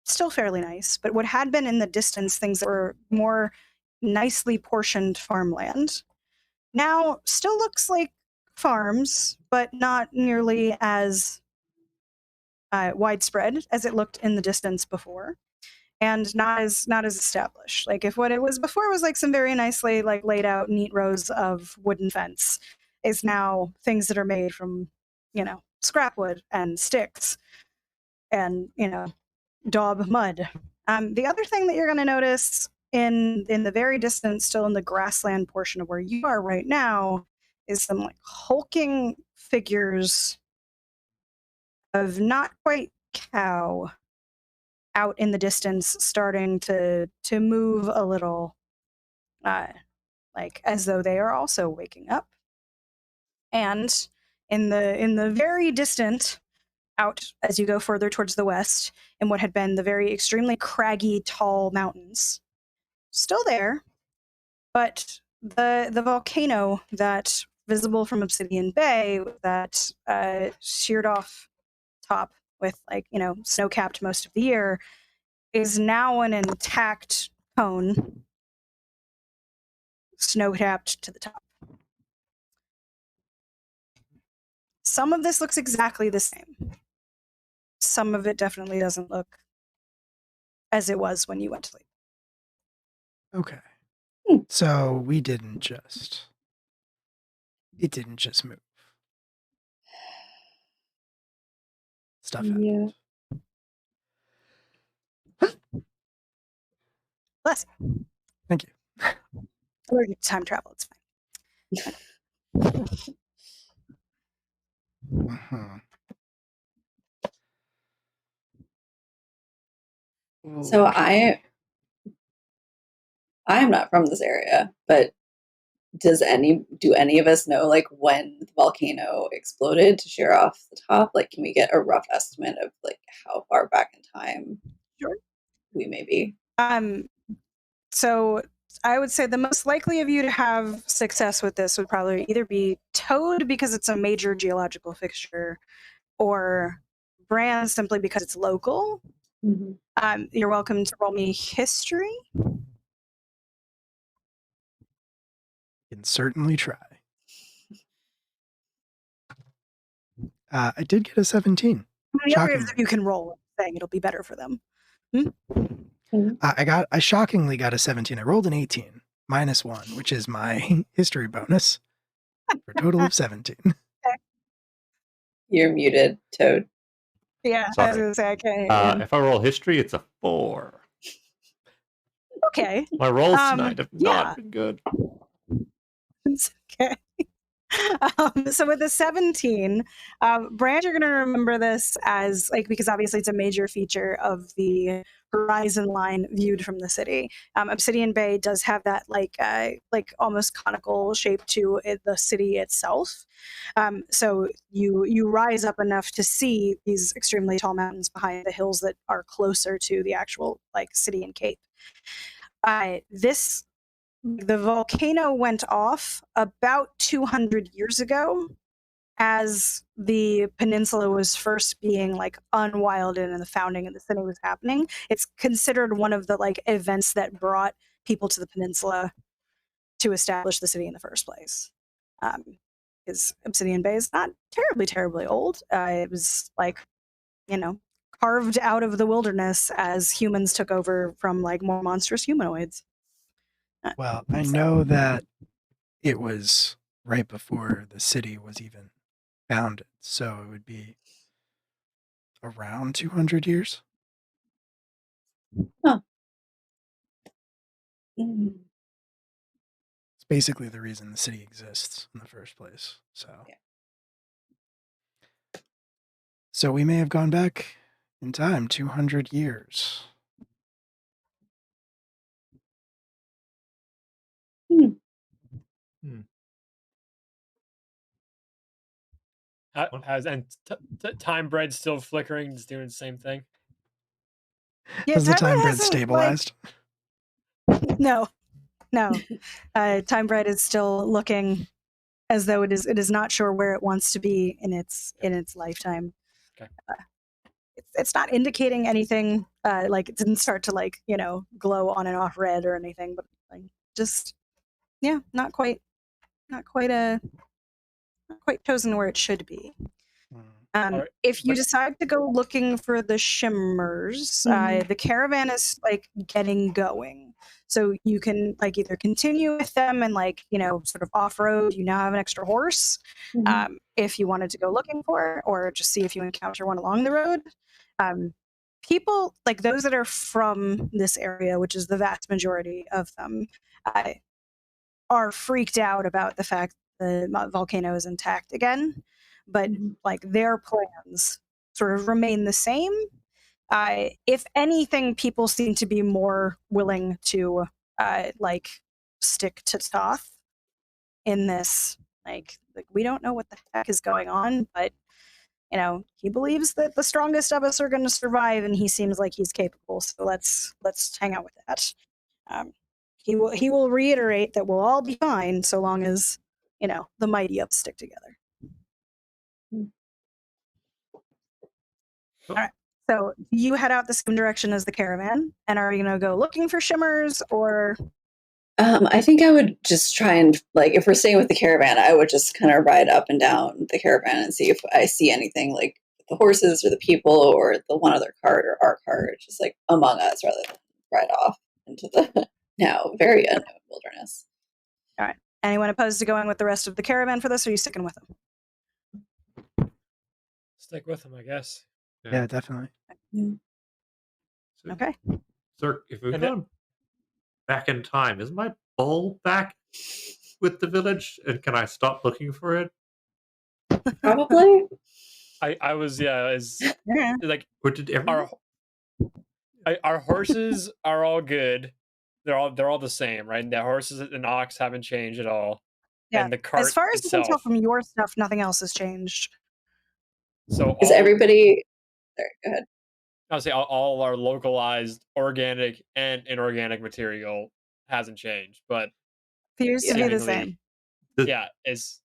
still fairly nice, but what had been in the distance things that were more nicely portioned farmland now still looks like farms, but not nearly as widespread as it looked in the distance before, and not as established. If what it was before was some very nicely laid out neat rows of wooden fence, is now things that are made from scrap wood and sticks and daub mud. The other thing that you're going to notice in the very distance, still in the grassland portion of where you are right now, is some hulking figures of not quite cow out in the distance, starting to move a little, as though they are also waking up. And in the very distant, out as you go further towards the west, in what had been the very extremely craggy, tall mountains, still there, but the volcano that visible from Obsidian Bay, that sheared off top with snow capped most of the year, is now an intact cone, snow-capped to the top. Some of this looks exactly the same. Some of it definitely doesn't look as it was when you went to sleep. Okay. Hmm. So it didn't just move. Stuff happened. Bless you. Thank you. Allergic to time travel, it's fine. Uh-huh. So Okay. I am not from this area, but do any of us know like when the volcano exploded to shear off the top? Like, can we get a rough estimate of like how far back in time Sure. we may be? So I would say the most likely of you to have success with this would probably either be Toad because it's a major geological fixture, or Bran simply because it's local. You're welcome to roll me history. Can certainly try. I did get a 17. The others Shockingly. you can roll, saying it'll be better for them. I shockingly got a 17. I rolled an 18 -1, which is my history bonus, for a total of 17. You're muted, Toad. Yeah, I was Sorry. gonna say I can't. If I roll history, it's a 4. Okay. My rolls tonight have yeah. not been good. It's okay. So with the 17, Brand, you're going to remember this as like, because obviously it's a major feature of the horizon line viewed from the city. Obsidian Bay does have that like almost conical shape to the city itself. So you rise up enough to see these extremely tall mountains behind the hills that are closer to the actual like city and cape. The volcano went off about 200 years ago as the peninsula was first being like unwilded and the founding of the city was happening. It's considered one of the like events that brought people to the peninsula to establish the city in the first place. Because Obsidian Bay is not terribly old. It was like, carved out of the wilderness as humans took over from like more monstrous humanoids. Well, I know that it was right before the city was even founded, so it would be around 200 years. Huh. It's basically the reason the city exists in the first place. So we may have gone back in time 200 years. Time Bread still flickering, just doing the same thing. Yeah, Has the time bread hasn't, stabilized? No. Time Bread is still looking as though it is not sure where it wants to be in its lifetime. Okay. It's not indicating anything. Like it didn't start to glow on and off red or anything, but like just not quite chosen where it should be. Alright, If you but- decide to go looking for the shimmers, the caravan is like getting going. So you can like either continue with them and sort of off-road. You now have an extra horse if you wanted to go looking for it, or just see if you encounter one along the road. People like those that are from this area, which is the vast majority of them, are freaked out about the fact the volcano is intact again. But like their plans sort of remain the same. If anything, people seem to be more willing to stick to Thoth in this. Like we don't know what the heck is going on, but he believes that the strongest of us are going to survive, and he seems like he's capable. So let's hang out with that. He will reiterate that we'll all be fine so long as the mighty of us stick together. All right. So you head out the same direction as the caravan, and are you gonna go looking for shimmers, or I think I would just try and, like, if we're staying with the caravan, I would just kind of ride up and down the caravan and see if I see anything like the horses or the people or the one other cart or our cart, just like among us rather than ride off into the now very unknown wilderness. anyone opposed to going with the rest of the caravan for this, or are you sticking with them? Stick with him, I guess. Yeah, definitely. So, Okay. Sir, if we've And then- gone back in time, is my bowl back with the village? And can I stop looking for it? Probably. I was is Yeah. like Or did everyone? our horses are all good. They're all the same, right? The horses and ox haven't changed at all. Yeah, And the cart As far as you can tell itself. from your stuff, nothing else has changed. So Is all, everybody? Sorry, go ahead. I'll say all our localized organic and inorganic material hasn't changed, but Appears to be the seemingly- same. yeah, is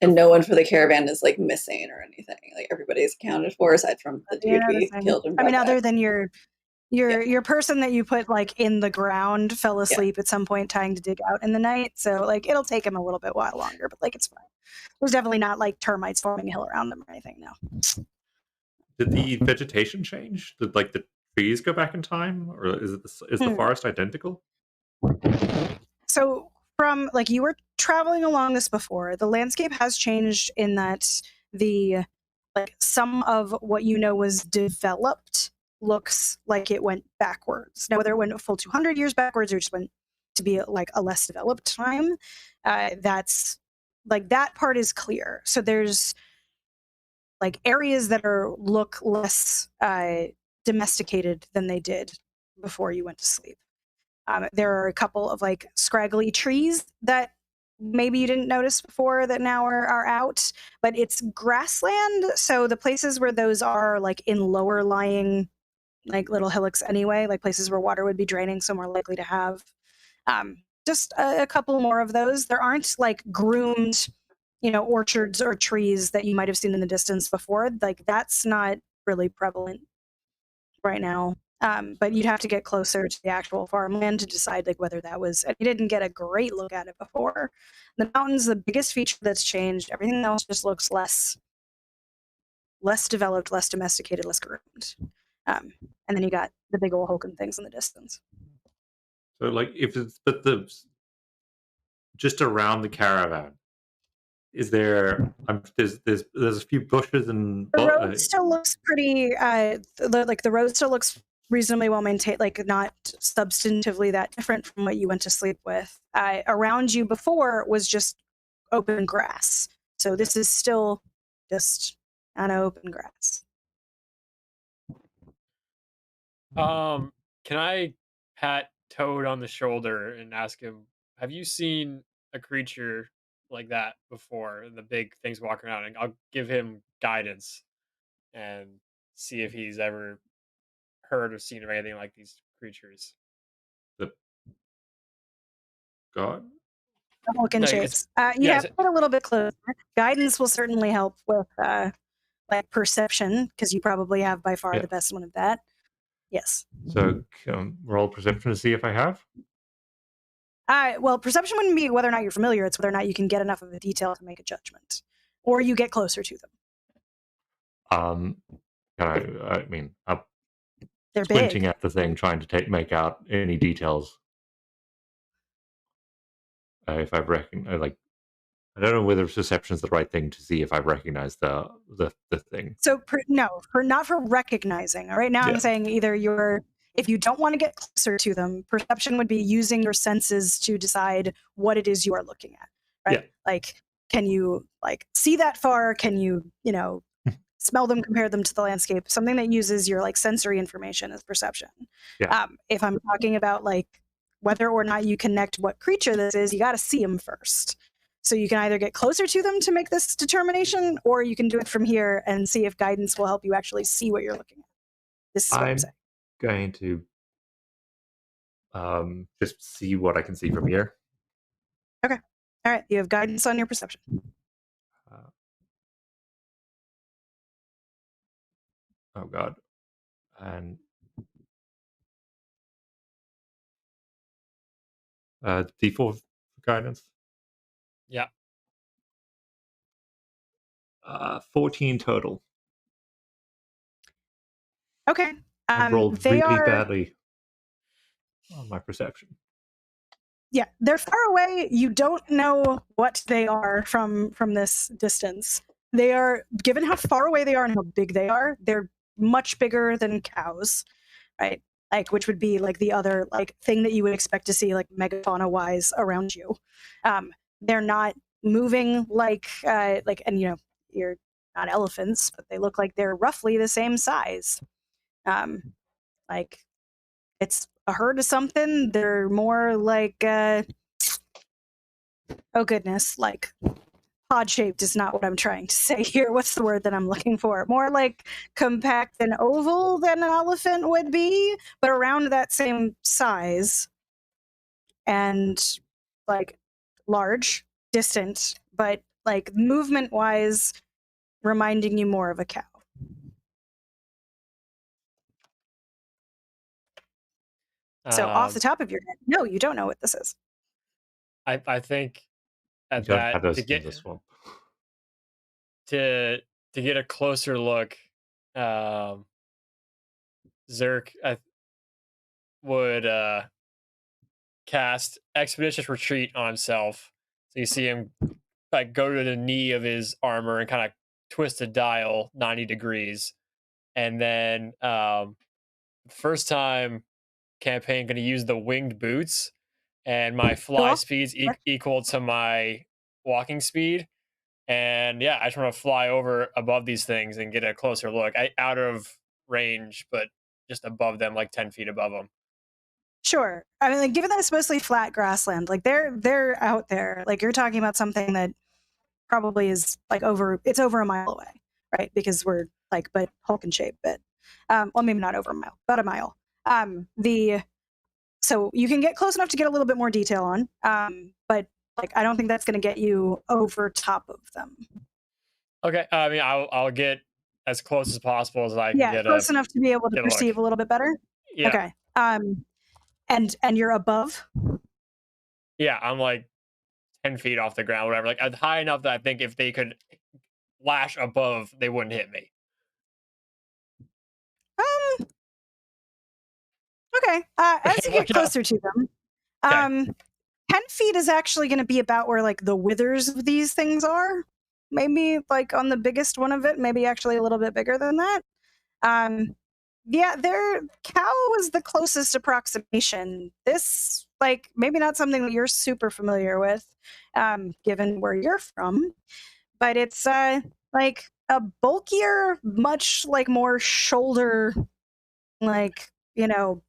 And no one for the caravan is like missing or anything. Like everybody's accounted for aside from the dude we Noticing. killed and I mean, brought other back. than your person that you put like in the ground fell asleep at some point trying to dig out in the night. So like it'll take him a little bit while longer, but like it's fine. There's definitely not like termites forming a hill around them or anything. No. Did the vegetation change? Did like the trees go back in time, or is the forest identical? So from like you were traveling along this before, the landscape has changed in that the like some of what you know was developed looks like it went backwards. Now whether it went a full 200 years backwards or just went to be like a less developed time, that's like that part is clear. So there's like areas that are look less domesticated than they did before you went to sleep. There are a couple of like scraggly trees that maybe you didn't notice before that now are out, but it's grassland. So the places where those are like in lower lying, like little hillocks anyway, like places where water would be draining, so more likely to have just a couple more of those. There aren't like groomed, orchards or trees that you might have seen in the distance before. Like that's not really prevalent right now. But you'd have to get closer to the actual farmland to decide like whether that was. You didn't get a great look at it before. The mountains, the biggest feature that's changed. Everything else just looks less developed, less domesticated, less groomed. And then you got the big old hulking things in the distance. So like if it's just around the caravan, is there? There's a few bushes and The road still looks pretty. The road still looks reasonably well maintained, like not substantively that different from what you went to sleep with. Around you before was just open grass, so this is still just on open grass. Can I pat Toad on the shoulder and ask him, have you seen a creature like that before? The big things walking around, and I'll give him guidance and see if he's ever heard or seen of anything like these creatures. God. Hulking Like, shapes. it's- You yeah, have to get a little bit closer. Guidance will certainly help with like perception, because you probably have by far Yeah. the best one of that. Yes. So roll perception to see if I have. Well, perception wouldn't be whether or not you're familiar. It's whether or not you can get enough of a detail to make a judgment, or you get closer to them. I mean, I'm They're squinting big. at the thing, trying to make out any details. If I've like, I don't know whether perception is the right thing to see if I've recognized the thing. So not for recognizing. All right, now Yeah. I'm saying either if you don't want to get closer to them, perception would be using your senses to decide what it is you are looking at. Right? Yeah. Like, can you like see that far? Can you smell them, compare them to the landscape? Something that uses your like sensory information as perception. Yeah. If I'm talking about like whether or not you connect what creature this is, you got to see them first. So you can either get closer to them to make this determination, or you can do it from here and see if guidance will help you actually see what you're looking at. This is what I'm saying. Going to just see what I can see from here. All right, you have guidance on your perception. Oh God. And D4 for guidance. Yeah. 14 total. Okay. I rolled They really are badly on my perception. yeah, they're far away. You don't know what they are from this distance. They are, given how far away they are and how big they are, they're much bigger than cows, right? Like, which would be like the other like thing that you would expect to see like megafauna wise around you. They're not moving like and you know, you're not elephants, but they look like they're roughly the same size. Like it's a herd of something. They're more like oh goodness, like pod shaped is not what I'm trying to say here. What's the word that I'm looking for? More like compact and oval than an elephant would be, but around that same size and like large, distant, but like movement wise, reminding you more of a cow. So off the top of your head, no, you don't know what this is. I think You at don't have that those to in get the swamp. to get a closer look, Zerk would cast Expeditious Retreat on himself. So you see him like go to the knee of his armor and kind of twist a dial 90 degrees. And then first time campaign going to use the winged boots, and my fly Cool. speed's equal to my walking speed. And yeah, I just want to fly over above these things and get a closer look. Out of range, but just above them, like 10 feet above them. Sure. I mean, like, given that it's mostly flat grassland, like they're out there. Like you're talking about something that probably is like it's over a mile away, right? Because we're like, but Hulk in shape, but well, maybe not over a mile, about a mile. So you can get close enough to get a little bit more detail on, but like I don't think that's going to get you over top of them. Okay, I mean, I'll get as close as possible as I can Yeah, get close enough to be able to get a look. perceive a little bit better. Yeah. Okay. And you're above. Yeah, I'm like 10 feet off the ground, whatever. Like high enough that I think if they could lash above, they wouldn't hit me. Okay. As you get closer to them, 10 feet is actually going to be about where like the withers of these things are. Maybe like on the biggest one of it, maybe actually a little bit bigger than that. Yeah, their cow was the closest approximation. This, like, maybe not something that you're super familiar with, given where you're from, but it's like a bulkier, much like more shoulder, like, you know,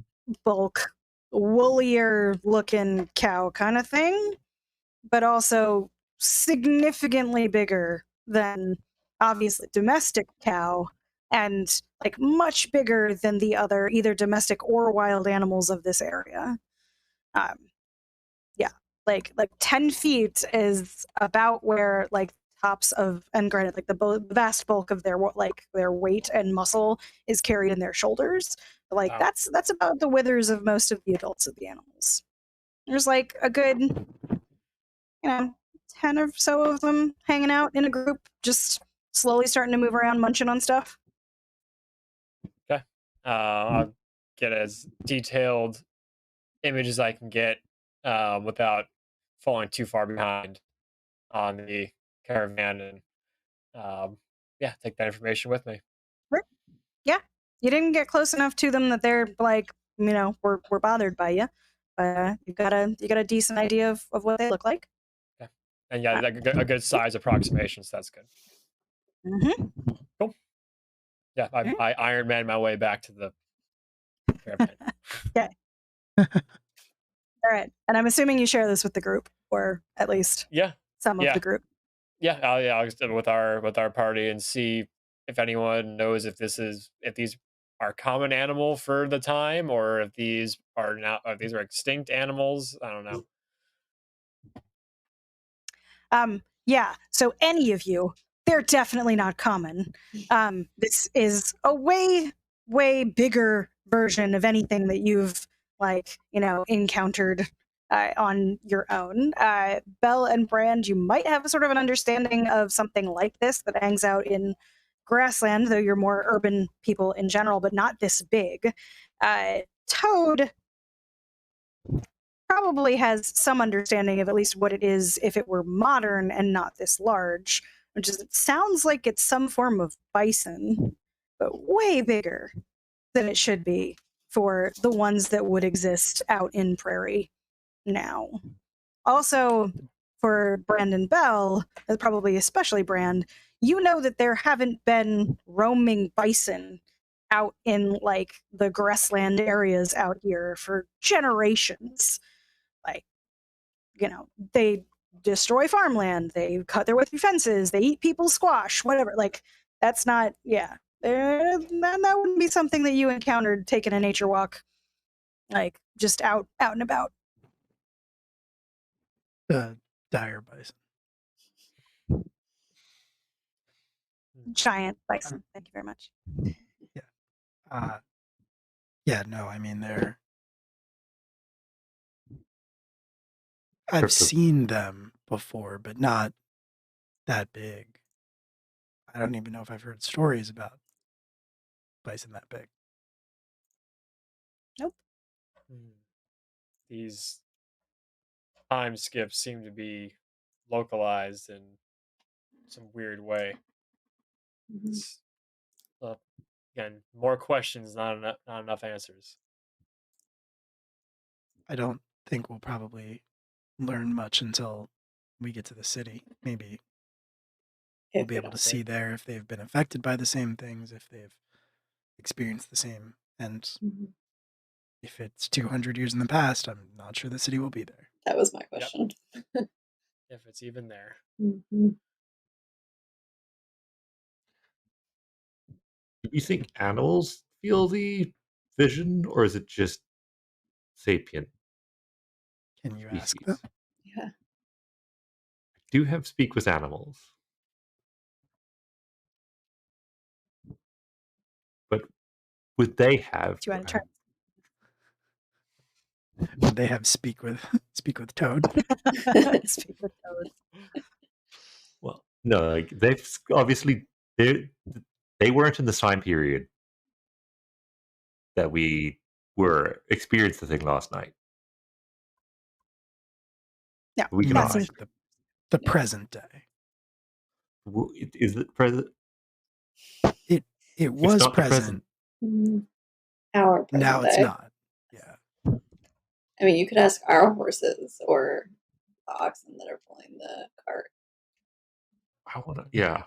bulk, woollier looking cow kind of thing, but also significantly bigger than obviously domestic cow and like much bigger than the other either domestic or wild animals of this area. Yeah, like 10 feet is about where like tops of, and granted like the vast bulk of their like their weight and muscle is carried in their shoulders, but like Wow. that's about the withers of most of the adults of the animals. There's like a good, you know, 10 or so of them hanging out in a group, just slowly starting to move around, munching on stuff. Okay. I'll get as detailed image as I can get without falling too far behind on the caravan, and yeah, take that information with me. Right. Yeah, you didn't get close enough to them that they're like, you know, we're bothered by you, but you got a decent idea of what they look like. Okay. And yeah, like a good size approximation, so that's good. Mm-hmm. Cool. Yeah, I Iron Man my way back to the caravan. Okay. All right, and I'm assuming you share this with the group, or at least some of the group. Yeah, I'll just with our party and see if anyone knows if these are common animal for the time, or if these are extinct animals. I don't know. Yeah, so any of you, they're definitely not common. This is a way way bigger version of anything that you've encountered on your own. Belle and Brand, you might have sort of an understanding of something like this that hangs out in grassland, though you're more urban people in general, but not this big. Toad probably has some understanding of at least what it is if it were modern and not this large, which is, it sounds like it's some form of bison, but way bigger than it should be for the ones that would exist out in prairie now. Also, for Brand and Belle, and probably especially Brand, you know that there haven't been roaming bison out in like the grassland areas out here for generations. Like, they destroy farmland, they cut their way through fences, they eat people's squash, whatever. Like, that's not, that wouldn't be something that you encountered taking a nature walk, like just out and about. Dire bison. Giant bison. Thank you very much. No, I mean I've seen them before, but not that big. I don't even know if I've heard stories about bison that big. Nope. These time skips seem to be localized in some weird way. It's, again, more questions, not enough answers. I don't think we'll probably learn much until we get to the city. Maybe we'll be able to see there if they've been affected by the same things, if they've experienced the same. And if it's 200 years in the past, I'm not sure the city will be there. That was my question. If it's even there. Do you think animals feel the vision, or is it just sapient? Can you ask species? them? Yeah. I do have speak with animals. But would they have? Do you want to turn? Would they have speak with Toad? Speak with Toad. Well, no, like they've obviously they weren't in the time period that we were experienced the thing last night. Yeah, we can that ask. seems The present day. Is it present? It It's was not the present. Our present Now it's day. not. Yeah. I mean, you could ask our horses or the oxen that are pulling the cart. I want to. Yeah,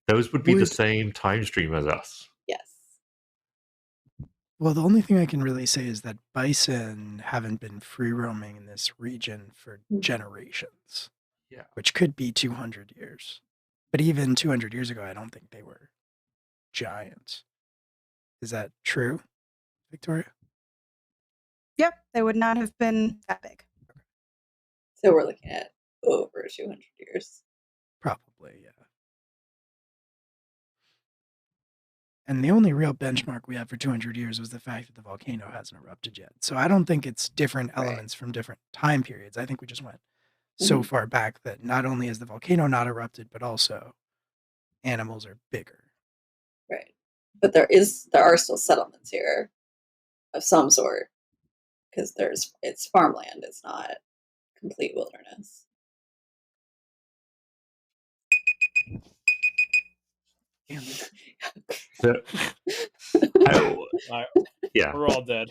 those would be the Would- same time stream as us. Yes. Well, the only thing I can really say is that bison haven't been free roaming in this region for generations. Yeah. Which could be 200 years. But even 200 years ago, I don't think they were giants. Is that true, Victoria? Yep, they would not have been that big. So we're looking at over 200 years. Probably, yeah. And the only real benchmark we have for 200 years was the fact that the volcano hasn't erupted yet. So I don't think it's different elements from different time periods. I think we just went so far back that not only has the volcano not erupted, but also animals are bigger. Right. But there are still settlements here of some sort, because it's farmland. It's not complete wilderness. So, yeah, We're all dead.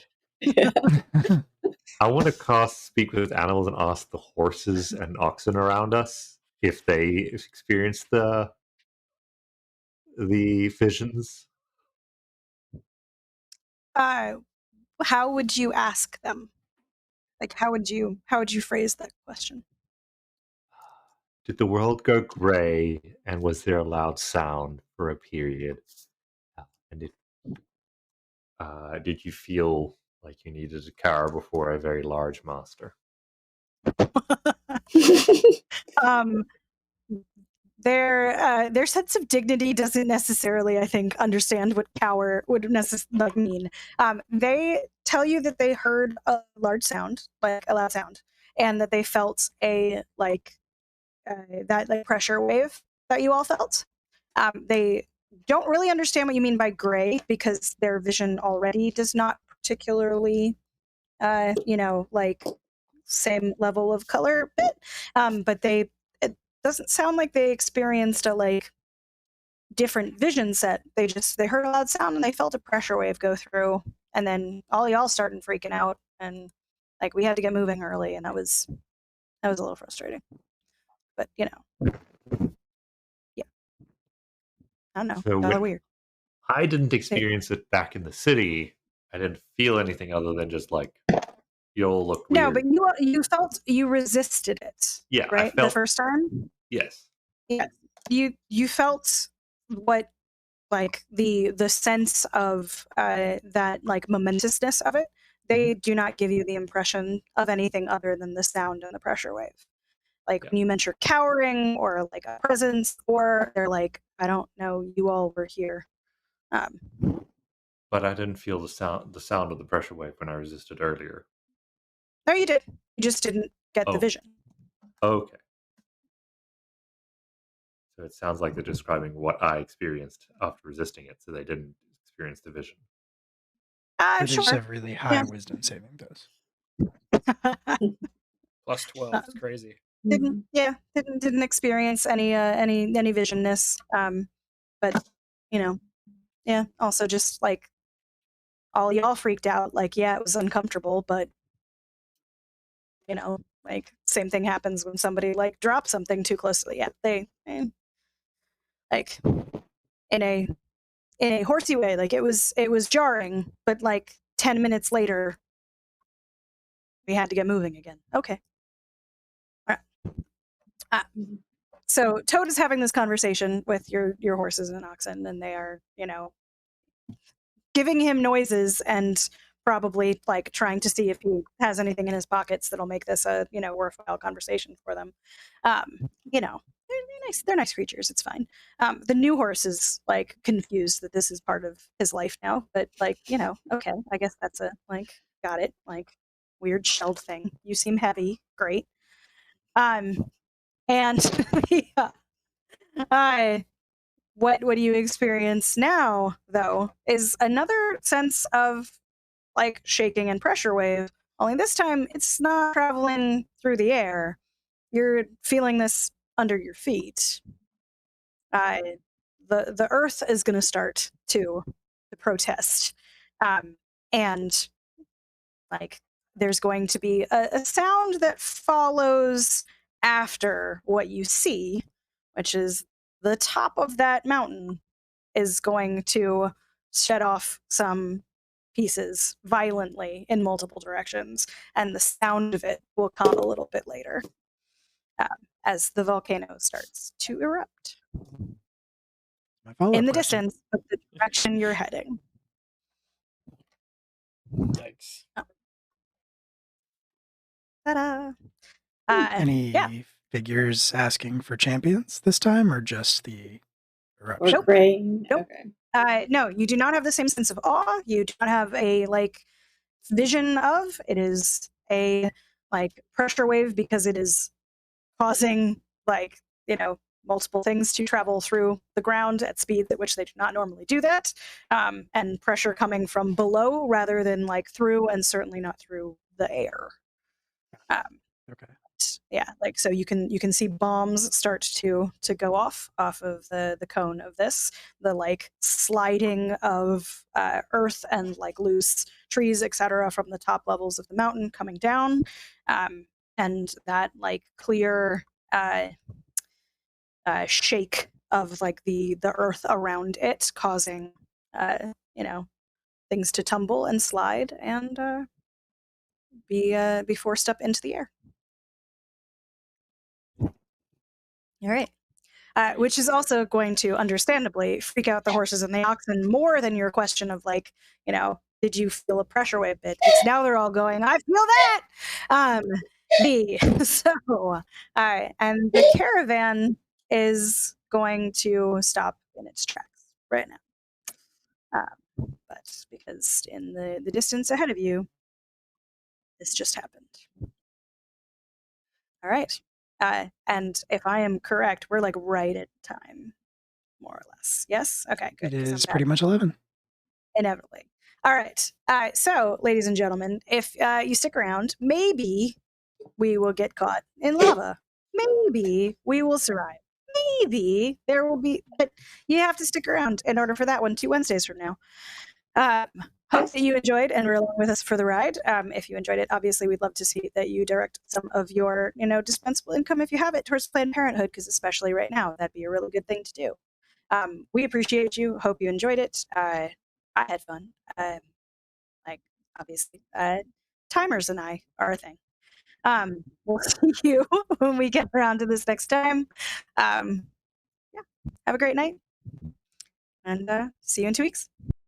I want to cast speak with animals and ask the horses and oxen around us if they experienced the visions. How would you ask them? Like, how would you phrase that question? Did the world go gray, and was there a loud sound for a period? And did you feel like you needed to cower before a very large monster? their sense of dignity doesn't necessarily, I think, understand what cower would mean. They tell you that they heard a loud sound, and that they felt a that pressure wave that you all felt. They don't really understand what you mean by gray because their vision already does not particularly, same level of color bit. But it doesn't sound like they experienced a different vision set. They heard a loud sound and they felt a pressure wave go through, and then all y'all started freaking out, and we had to get moving early, and that was a little frustrating. But yeah, I don't know. So Y'all are weird. I didn't experience it back in the city. I didn't feel anything other than just you all look weird. No, but you felt you resisted it. Yeah, right. The first time. Yes. Yeah, you felt what the sense of that momentousness of it. They do not give you the impression of anything other than the sound and the pressure wave. When you mention cowering or a presence, or they're I don't know, you all were here. But I didn't feel the sound of the pressure wave when I resisted earlier. No, you did. You just didn't get the vision. Okay. So it sounds like they're describing what I experienced after resisting it, so they didn't experience the vision. They Sure. just have really high wisdom saving throws. Plus 12. It's crazy. Didn't experience any visionness. But also just all y'all freaked out. It was uncomfortable, but same thing happens when somebody drops something too close. They in a horsey way, it was jarring, but 10 minutes later we had to get moving again. Okay. All right. So Toad is having this conversation with your horses and oxen, and they are, giving him noises and probably trying to see if he has anything in his pockets that'll make this a worthwhile conversation for them. They're nice creatures. It's fine. The new horse is confused that this is part of his life now, but okay, I guess that's a got it. Weird shelled thing. You seem heavy. Great. And what do you experience now, though, is another sense of shaking and pressure wave, only this time it's not traveling through the air. You're feeling this under your feet. The earth is going to start to protest, and there's going to be a sound that follows after what you see, which is the top of that mountain is going to shed off some pieces violently in multiple directions, and the sound of it will come a little bit later as the volcano starts to erupt in the distance of the direction you're heading. Yikes. Ta-da! Any figures asking for champions this time, or just the eruption? Or praying? Nope. Okay. No, you do not have the same sense of awe. You do not have a vision of it. Is a pressure wave because it is causing multiple things to travel through the ground at speeds at which they do not normally do that, and pressure coming from below rather than through, and certainly not through the air. Okay. Yeah, so you can see bombs start to go off of the cone of this, the sliding of earth and loose trees, etc., from the top levels of the mountain coming down, and that clear shake of the earth around it, causing things to tumble and slide and be forced up into the air. All right. Which is also going to understandably freak out the horses and the oxen more than your question of did you feel a pressure wave bit? Because now they're all going, I feel that. So, and the caravan is going to stop in its tracks right now. But because in the distance ahead of you, this just happened. All right. And if I am correct, we're like right at time, more or less. Yes? Okay, good. It 'cause I'm is bad pretty much 11. inevitably. All right. So, ladies and gentlemen, if you stick around, maybe we will get caught in lava. Maybe we will survive. Maybe there will be, but you have to stick around in order for that one 2 Wednesdays from now. Hope that you enjoyed and were along with us for the ride. If you enjoyed it, obviously, we'd love to see that you direct some of your, dispensable income, if you have it, towards Planned Parenthood, because especially right now, that'd be a really good thing to do. We appreciate you. Hope you enjoyed it. I had fun. Obviously, timers and I are a thing. We'll see you when we get around to this next time. Yeah, have a great night, and see you in 2 weeks.